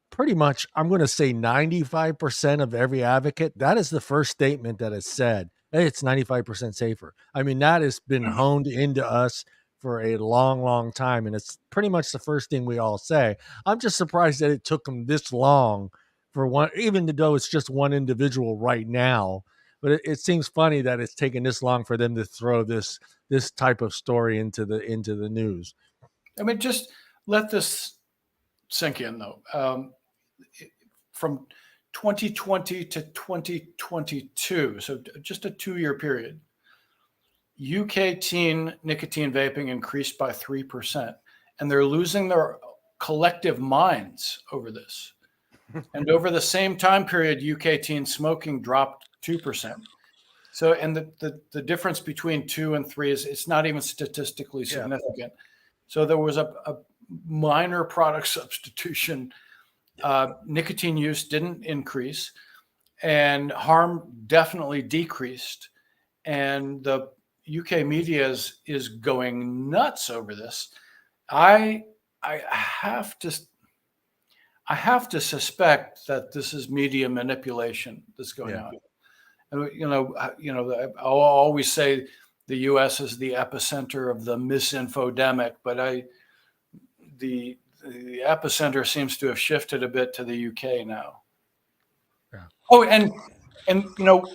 pretty much, I'm going to say 95% of every advocate. That is the first statement that is said. Hey, it's 95% safer. I mean, that has been honed into us for a long, long time. And it's pretty much the first thing we all say. I'm just surprised that it took them this long for one, even though it's just one individual right now. But it seems funny that it's taken this long for them to throw this type of story into the news. I mean, just let this sink in, though. From 2020 to 2022, so just a 2-year period, UK teen nicotine vaping increased by 3%, and they're losing their collective minds over this. And over the same time period, UK teen smoking dropped 2%. So, and the difference between 2 and 3 is it's not even statistically significant. So there was a minor product substitution. Nicotine use didn't increase, and harm definitely decreased. And the UK media is going nuts over this. I have to suspect that this is media manipulation that's going on. And I'll always say the U.S. is the epicenter of the misinfodemic, but the epicenter seems to have shifted a bit to the UK now. Yeah. Oh, and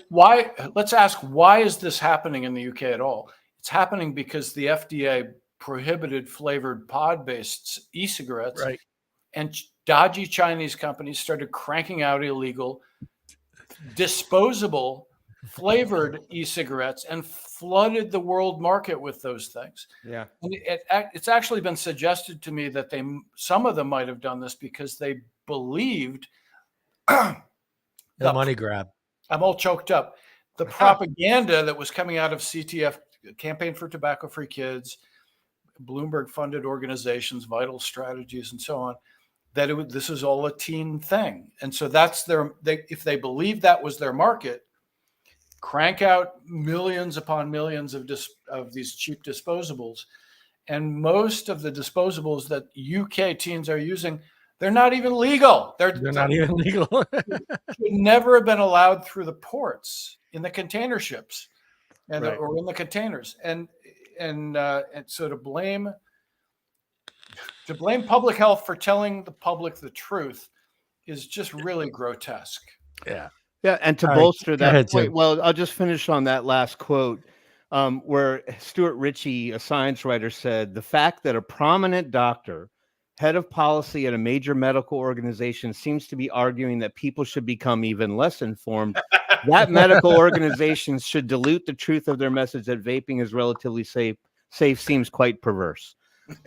why? Let's ask, why is this happening in the UK at all? It's happening because the FDA prohibited flavored pod-based e-cigarettes, and dodgy Chinese companies started cranking out illegal disposable flavored e-cigarettes and flooded the world market with those things. Yeah. And it's actually been suggested to me that some of them might have done this because they believed the money grab. I'm all choked up. The propaganda that was coming out of CTF, Campaign for Tobacco-Free Kids, Bloomberg funded organizations, Vital Strategies, and so on, that this is all a teen thing. And so that's if they believe that was their market, crank out millions upon millions of these cheap disposables. And most of the disposables that UK teens are using, they're not even legal. They're not even legal. Should never have been allowed through the ports in the container ships or in the containers. And so to blame public health for telling the public the truth is just really grotesque. Yeah. Yeah, and to bolster that point, well, I'll just finish on that last quote, where Stuart Ritchie, a science writer, said, "The fact that a prominent doctor, head of policy at a major medical organization, seems to be arguing that people should become even less informed, that medical organizations should dilute the truth of their message that vaping is relatively safe seems quite perverse."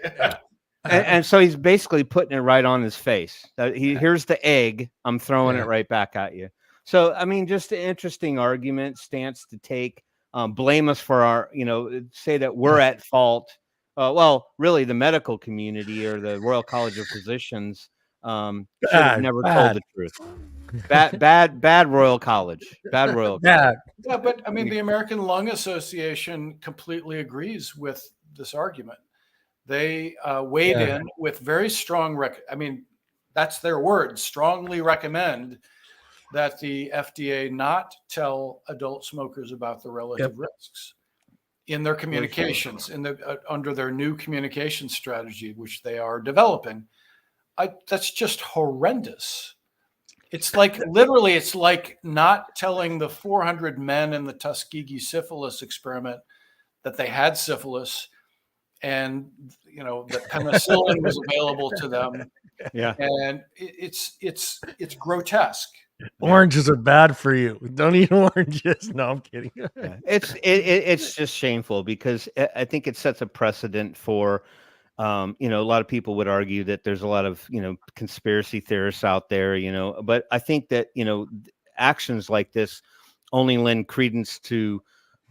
Yeah. And so he's basically putting it right on his face. Here's the egg. I'm throwing it right back at you. So, I mean, just an interesting stance to take. blame us for our, say that we're at fault. Well, really, the medical community or the Royal College of Physicians should have never told the truth. Bad Royal College. Bad Royal College. Yeah, but I mean, the American Lung Association completely agrees with this argument. They weighed in with very strong, I mean, that's their word, strongly recommend that the FDA not tell adult smokers about the relative risks in their communications, under their new communication strategy, which they are developing. That's just horrendous. It's like, literally, it's like not telling the 400 men in the Tuskegee syphilis experiment that they had syphilis and, that penicillin was available to them. Yeah. And it's grotesque. Oranges are bad for you. Don't eat oranges. No, I'm kidding. It's just shameful, because I think it sets a precedent for, a lot of people would argue that there's a lot of, conspiracy theorists out there, but I think that, actions like this only lend credence to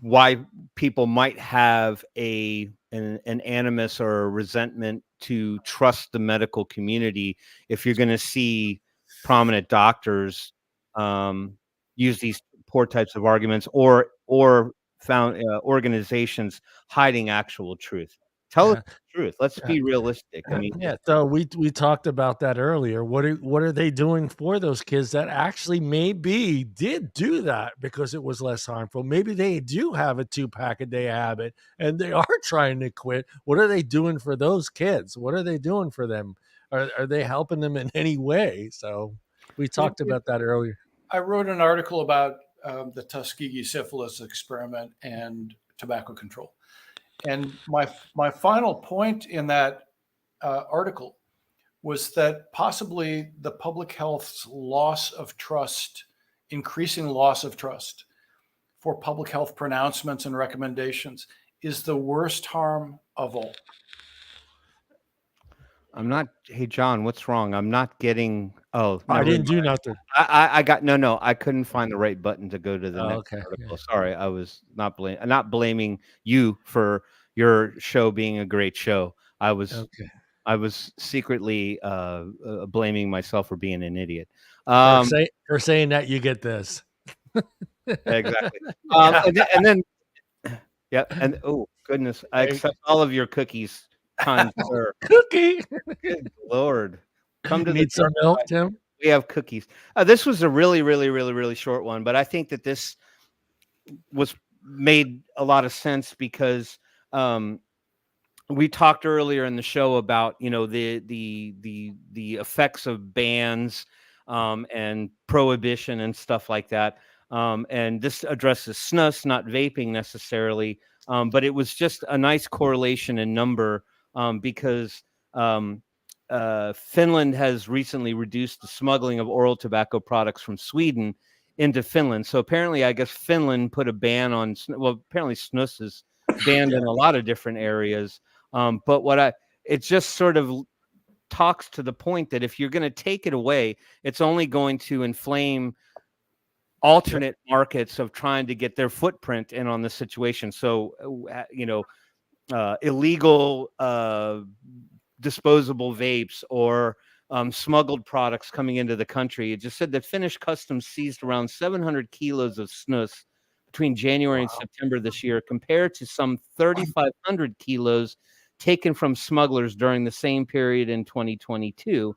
why people might have an animus or a resentment to trust the medical community if you're going to see prominent doctors use these poor types of arguments, or found organizations hiding actual truth. Tell us the truth. Let's be realistic. I mean, so we talked about that earlier. What are they doing for those kids that actually maybe did do that because it was less harmful? Maybe they do have a 2-pack a day habit and they are trying to quit. What are they doing for those kids? What are they doing for them? Are they helping them in any way? So we talked about that earlier. I wrote an article about the Tuskegee syphilis experiment and tobacco control. And my final point in that article was that possibly the public health's increasing loss of trust for public health pronouncements and recommendations is the worst harm of all. Hey, John, what's wrong? I'm not getting. Oh, I didn't do nothing. I got no. I couldn't find the right button to go to the next article. Yeah. Sorry, I was not blaming you for your show being a great show. I was secretly blaming myself for being an idiot. For saying that you get this. Exactly. And then yeah, and oh goodness, I accept all of your cookies, kind sir. Cookie. Good Lord. Come to Need some milk, Tim? We have cookies. This was a really, really, really, really short one, but I think that this made a lot of sense because we talked earlier in the show about the effects of bans and prohibition and stuff like that. And this addresses snus, not vaping necessarily, but it was just a nice correlation in number because Finland has recently reduced the smuggling of oral tobacco products from Sweden into Finland. So apparently, I guess Finland put a ban on. Well, apparently, snus is banned in a lot of different areas. But it just sort of talks to the point that if you're going to take it away, it's only going to inflame alternate markets of trying to get their footprint in on the situation. So, illegal disposable vapes or smuggled products coming into the country. It just said that Finnish customs seized around 700 kilos of snus between January and September this year, compared to some 3,500 kilos taken from smugglers during the same period in 2022.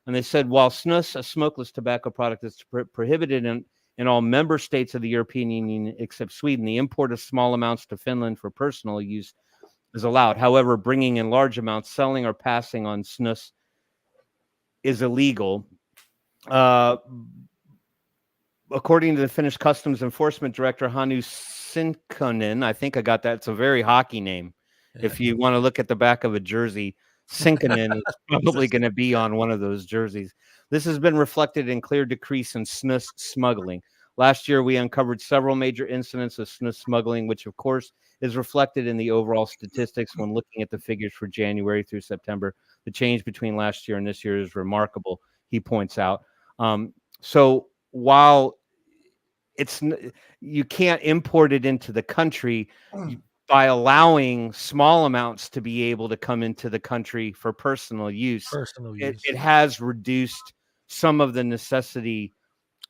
And they said, while snus, a smokeless tobacco product, is prohibited in all member states of the European Union except Sweden, the import of small amounts to Finland for personal use is allowed. However, bringing in large amounts, selling or passing on snus is illegal. According to the Finnish Customs Enforcement Director, Hannu Sinkkonen, I think I got that. It's a very hockey name. Yeah. If you want to look at the back of a jersey, Sinkkonen is probably going to be on one of those jerseys. This has been reflected in clear decrease in snus smuggling. Last year, we uncovered several major incidents of snus smuggling, which, of course, is reflected in the overall statistics when looking at the figures for January through September. The change between last year and this year is remarkable, he points out. So while you can't import it into the country by allowing small amounts to be able to come into the country for personal use. It has reduced some of the necessity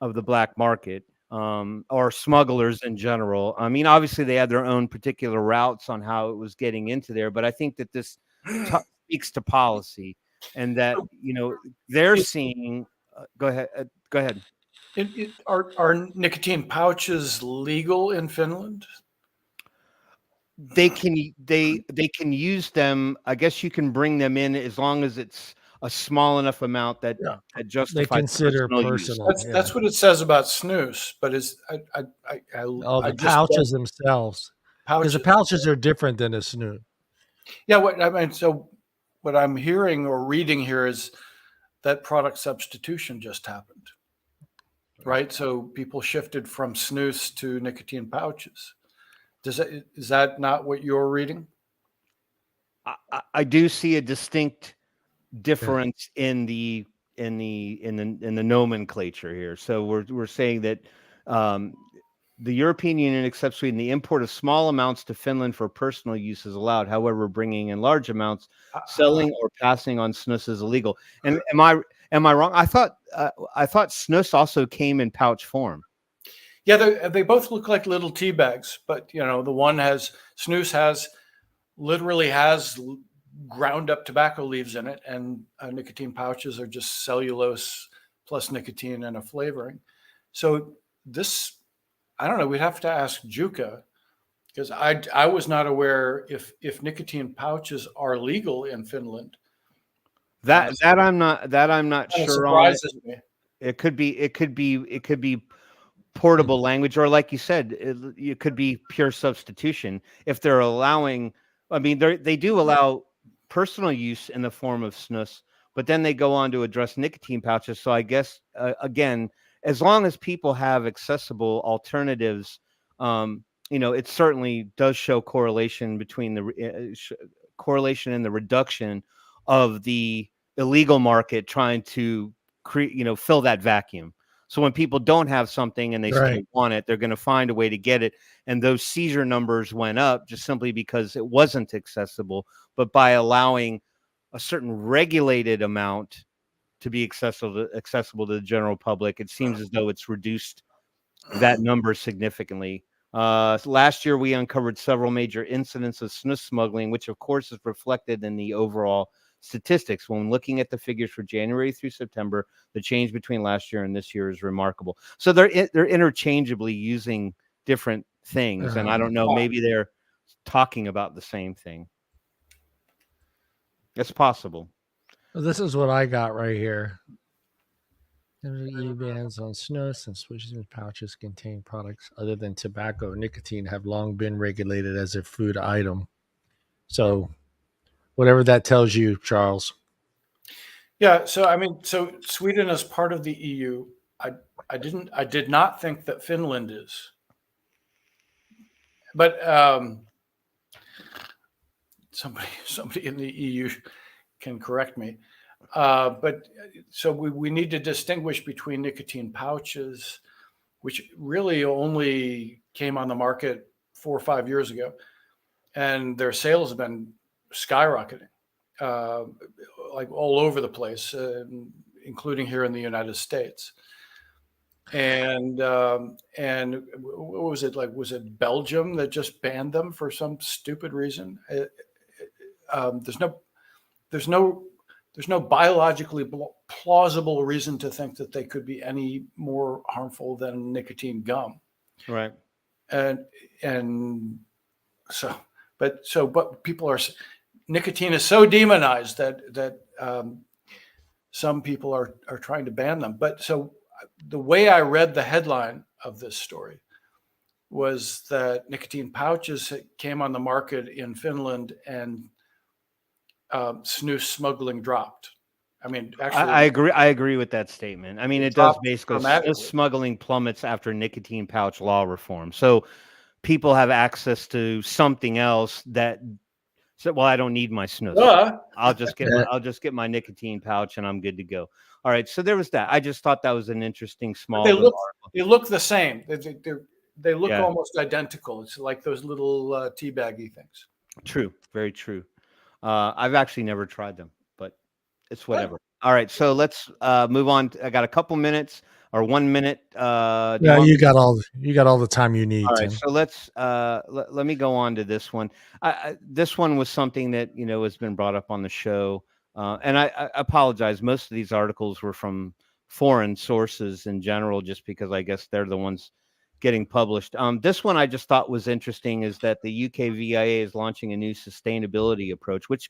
of the black market, or smugglers in general. I mean, obviously they had their own particular routes on how it was getting into there, but I think that this speaks to policy, and that, they're seeing. Go ahead. Go ahead. Are nicotine pouches legal in Finland? They can use them. I guess you can bring them in as long as it's a small enough amount that justifies they consider personal. That's what it says about snus, but the pouches themselves, because the pouches are different than a snus. Yeah, what I'm hearing or reading here is that product substitution just happened, right? So people shifted from snus to nicotine pouches. Is that not what you're reading? I do see a distinct difference in the nomenclature here. So we're saying that the European Union accepts Sweden. The import of small amounts to Finland for personal use is allowed. However, bringing in large amounts, selling or passing on snus is illegal. And am I wrong? I thought snus also came in pouch form. Yeah, they both look like little tea bags, but the one snus literally has ground up tobacco leaves in it, and nicotine pouches are just cellulose plus nicotine and a flavoring. So this, I don't know, we'd have to ask Juka, because I was not aware if nicotine pouches are legal in Finland. That I'm not sure surprises on. Me. It could be portable language, or like you said, it could be pure substitution. If they're allowing, I mean, they do allow personal use in the form of snus, but then they go on to address nicotine pouches. So I guess, again, as long as people have accessible alternatives, it certainly does show correlation between the correlation and the reduction of the illegal market trying to create, fill that vacuum. So when people don't have something and they still want it, they're going to find a way to get it. And those seizure numbers went up just simply because it wasn't accessible. But by allowing a certain regulated amount to be accessible to the general public, it seems as though it's reduced that number significantly. Last year, we uncovered several major incidents of snus smuggling, which, of course, is reflected in the overall statistics. When looking at the figures for January through September, the change between last year and this year is remarkable. So they're interchangeably using different things, and I don't know, maybe they're talking about the same thing. It's possible. Well, this is what I got right here. EU bans on snus and switches in pouches contain products other than tobacco and nicotine have long been regulated as a food item. So whatever that tells you, Charles. Yeah, so Sweden is part of the EU. I did not think that Finland is. But somebody in the EU can correct me. But so we need to distinguish between nicotine pouches, which really only came on the market 4 or 5 years ago, and their sales have been skyrocketing, like all over the place, including here in the United States. And what was it like? Was it Belgium that just banned them for some stupid reason? There's no biologically plausible reason to think that they could be any more harmful than nicotine gum. Right. And so, but people are, nicotine is so demonized that some people are trying to ban them. But so the way I read the headline of this story was that nicotine pouches came on the market in Finland and snus smuggling dropped. I mean, actually, I agree with that statement. I mean, it does basically, snus smuggling plummets after nicotine pouch law reform. So people have access to something else that So, well, I don't need my snus. I'll just get my nicotine pouch and I'm good to go. All right. So there was that. I just thought that was an interesting small. They look the same. They look Yeah. almost identical. It's like those little tea baggy things. True. Very true. I've actually never tried them, but it's whatever. All right. So let's move on. I got a couple minutes or 1 minute. Yeah, you got all the time you need, all right, Tim. so let's let me go on to this one. This one was something that has been brought up on the show, and I apologize. Most of these articles were from foreign sources in general, just because I guess they're the ones getting published. This one I just thought was interesting is that the UK VIA is launching a new sustainability approach, which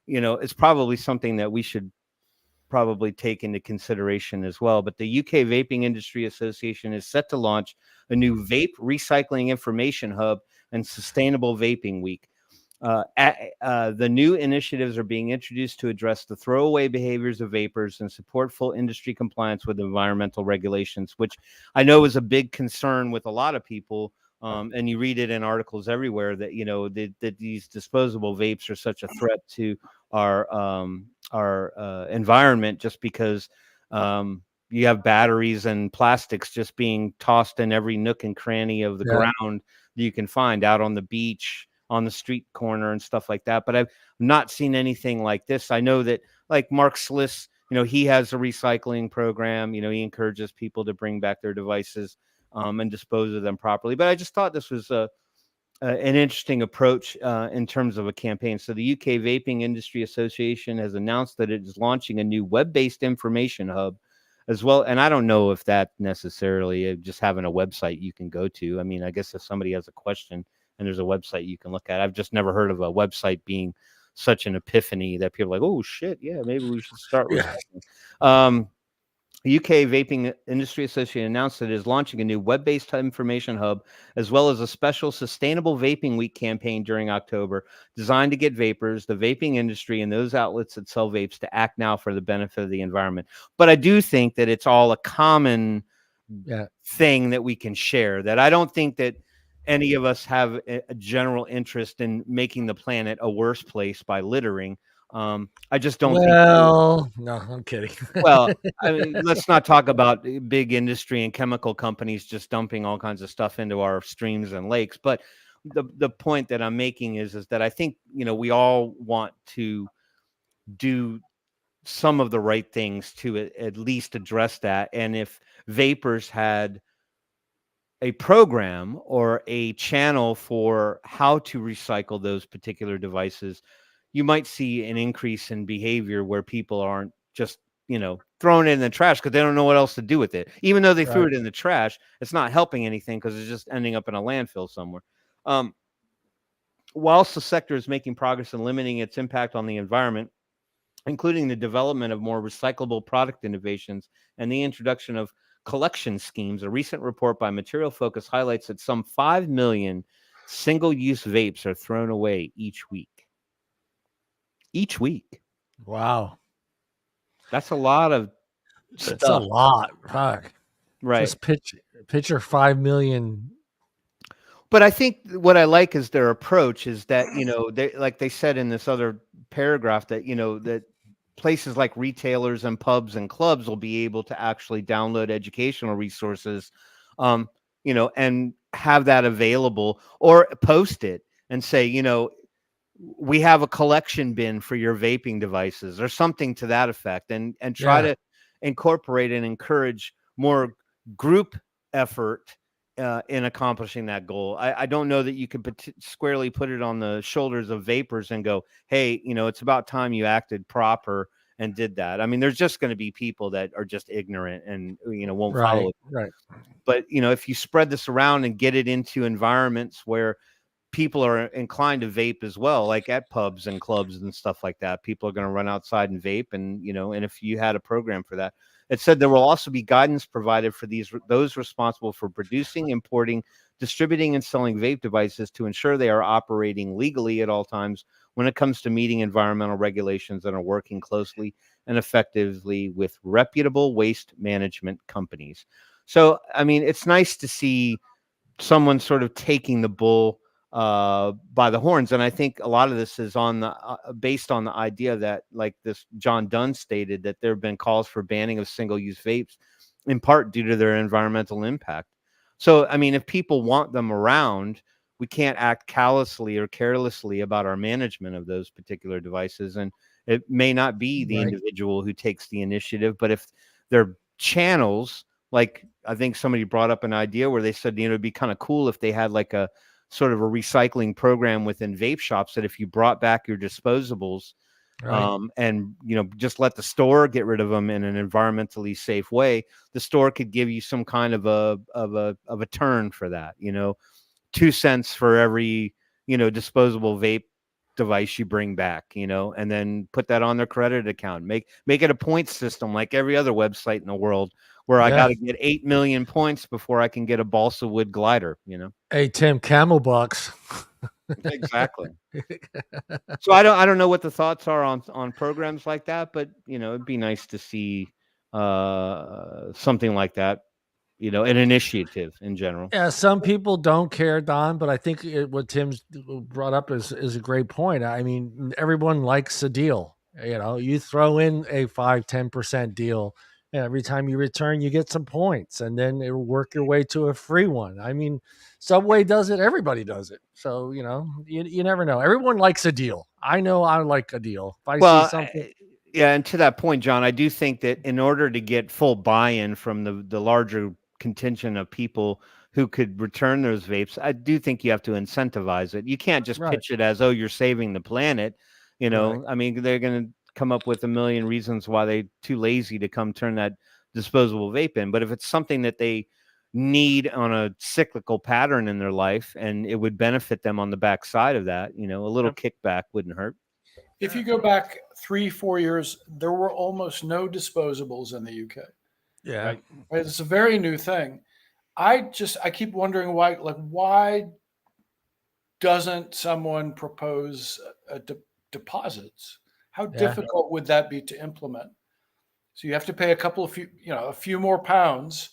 is probably something that we should probably take into consideration as well. But the UK Vaping Industry Association is set to launch a new vape recycling information hub and sustainable vaping week. The new initiatives are being introduced to address the throwaway behaviors of vapors and support full industry compliance with environmental regulations, which I know is a big concern with a lot of people. And you read it in articles everywhere that that these disposable vapes are such a threat to our environment, just because you have batteries and plastics just being tossed in every nook and cranny of the ground that you can find out on the beach, on the street corner and stuff like that. But I've not seen anything like this. I know that like Mark Sliss, he has a recycling program. He encourages people to bring back their devices and dispose of them properly. But I just thought this was an interesting approach in terms of a campaign. So the UK Vaping Industry Association has announced that it is launching a new web-based information hub as well. And I don't know if that necessarily just having a website you can go to. I mean, I guess if somebody has a question and there's a website you can look at. I've just never heard of a website being such an epiphany that people are like, oh shit, yeah, maybe we should start recycling. The UK Vaping Industry Association announced that it is launching a new web-based information hub, as well as a special Sustainable Vaping Week campaign during October, designed to get vapors, the vaping industry, and those outlets that sell vapes to act now for the benefit of the environment. But I do think that it's all a common thing that we can share, that I don't think that any of us have a general interest in making the planet a worse place by littering. I just don't think. No, I'm kidding. Well, I mean, let's not talk about big industry and chemical companies just dumping all kinds of stuff into our streams and lakes. But the point that I'm making is that I think, we all want to do some of the right things to at least address that. And if vapors had a program or a channel for how to recycle those particular devices, you might see an increase in behavior where people aren't just, throwing it in the trash because they don't know what else to do with it. Even though they threw it in the trash, it's not helping anything because it's just ending up in a landfill somewhere. Whilst the sector is making progress in limiting its impact on the environment, including the development of more recyclable product innovations and the introduction of collection schemes, a recent report by Material Focus highlights that some 5 million single-use vapes are thrown away each week. Each week. Wow. That's a lot of stuff. That's a lot. Fuck. Right. Just picture 5 million. But I think what I like is their approach is that, they, like they said in this other paragraph, that, that places like retailers and pubs and clubs will be able to actually download educational resources, and have that available, or post it and say, we have a collection bin for your vaping devices or something to that effect, and try to incorporate and encourage more group effort in accomplishing that goal. I don't know that you could squarely put it on the shoulders of vapors and go, hey, it's about time you acted proper and did that. I mean, there's just going to be people that are just ignorant and, won't follow it. Right. But, if you spread this around and get it into environments where people are inclined to vape as well, like at pubs and clubs and stuff like that, people are going to run outside and vape. And, and if you had a program for that, it said there will also be guidance provided for those responsible for producing, importing, distributing, and selling vape devices to ensure they are operating legally at all times when it comes to meeting environmental regulations and are working closely and effectively with reputable waste management companies. So, I mean, it's nice to see someone sort of taking the bull by the horns. And I think a lot of this is on the based on the idea that, like this John Dunn stated, that there have been calls for banning of single-use vapes, in part due to their environmental impact. So, I mean, if people want them around, we can't act callously or carelessly about our management of those particular devices. And it may not be the individual who takes the initiative, but if they're channels, like I think somebody brought up an idea where they said, it'd be kind of cool if they had like a sort of a recycling program within vape shops, that if you brought back your disposables, and just let the store get rid of them in an environmentally safe way, the store could give you some kind of a turn for that. 2 cents for every disposable vape device you bring back, and then put that on their credit account. Make it a point system like every other website in the world, where I got to get 8 million points before I can get a balsa wood glider. Hey Tim, camel bucks. Exactly. So I don't know what the thoughts are on programs like that, but it'd be nice to see something like that, an initiative in general. Yeah, some people don't care, Don, but I think what Tim's brought up is a great point. I mean, everyone likes a deal. You throw in a 5-10% deal, and every time you return, you get some points, and then it'll work your way to a free one. I mean, Subway does it, everybody does it. So, you never know. Everyone likes a deal. I know I like a deal. If I see something. Yeah, and to that point, John, I do think that in order to get full buy-in from the larger contingent of people who could return those vapes, I do think you have to incentivize it. You can't just pitch it as, oh, you're saving the planet. I mean, they're going to come up with a million reasons why they're too lazy to come turn that disposable vape in. But if it's something that they need on a cyclical pattern in their life, and it would benefit them on the backside of that, a little kickback wouldn't hurt. If you go back 3-4 years, there were almost no disposables in the UK. Yeah. Right? It's a very new thing. I keep wondering why doesn't someone propose deposits? How difficult would that be to implement? So you have to pay a few more pounds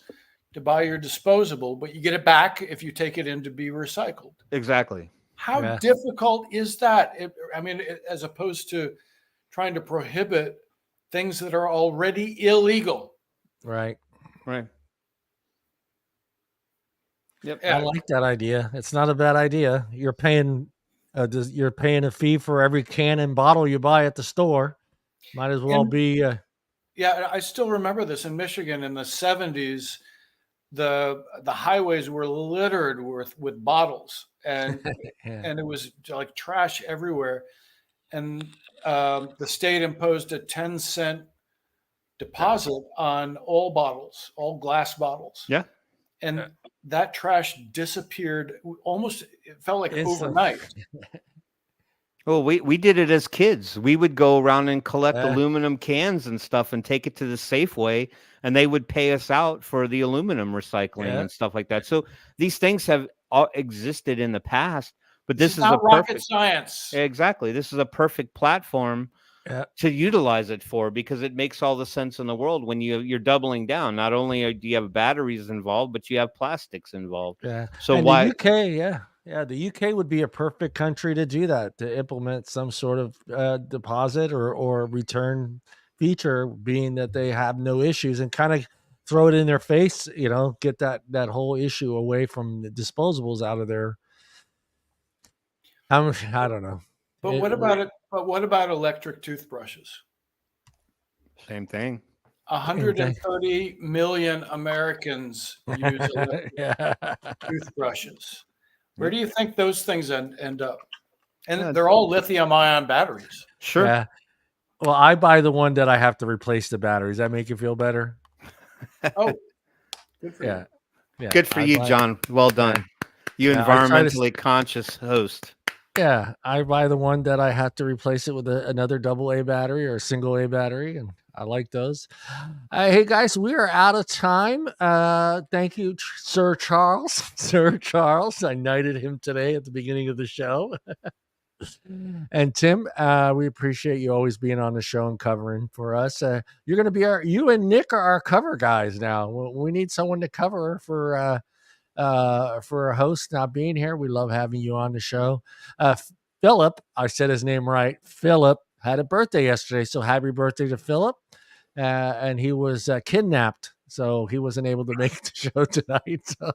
to buy your disposable, but you get it back if you take it in to be recycled. Exactly. How difficult is that? As opposed to trying to prohibit things that are already illegal. Right. Yep. I like that idea. It's not a bad idea. You're paying a fee for every can and bottle you buy at the store. Might as well be. Yeah, I still remember this in Michigan in the 70s. The highways were littered with bottles, and and it was like trash everywhere. And the state imposed a 10-cent deposit on all bottles, all glass bottles. Yeah. And that trash disappeared almost, it felt like overnight. Well, we did it as kids. We would go around and collect aluminum cans and stuff and take it to the Safeway, and they would pay us out for the aluminum recycling and stuff like that. So these things have existed in the past, but this is not rocket science. Exactly. This is a perfect platform to utilize it for, because it makes all the sense in the world when you're doubling down. Not only do you have batteries involved, but you have plastics involved. Yeah. So and why? The UK, the UK would be a perfect country to do that, to implement some sort of deposit or return feature, being that they have no issues, and kind of throw it in their face, get that whole issue away from the disposables out of there. I don't know. But what about it? But what about electric toothbrushes? Same thing. 130 million Americans use electric toothbrushes. Where do you think those things end up? And they're all lithium-ion batteries. Sure. Yeah. Well, I buy the one that I have to replace the batteries. That make you feel better? Oh, good for you. Yeah. Good for you, John. Well done. You environmentally conscious host. Yeah, I buy the one that I have to replace it with another AA battery or a single A battery, and I like those. Hey guys, we are out of time. Thank you, Sir Charles. Sir Charles, I knighted him today at the beginning of the show. And Tim, we appreciate you always being on the show and covering for us. You're going to be you and Nick are our cover guys now. We need someone to cover for for a host not being here. We love having you on the show. Phillip, I said his name right. Phillip had a birthday yesterday, so happy birthday to Phillip. And he was kidnapped, so he wasn't able to make the show tonight. So,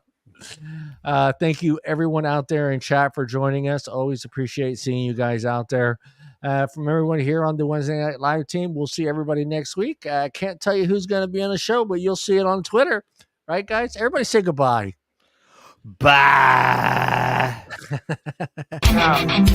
thank you, everyone out there in chat, for joining us. Always appreciate seeing you guys out there. From everyone here on the Wednesday Night Live team, we'll see everybody next week. Can't tell you who's going to be on the show, but you'll see it on Twitter. Right, guys? Everybody say goodbye. Bye. Yeah.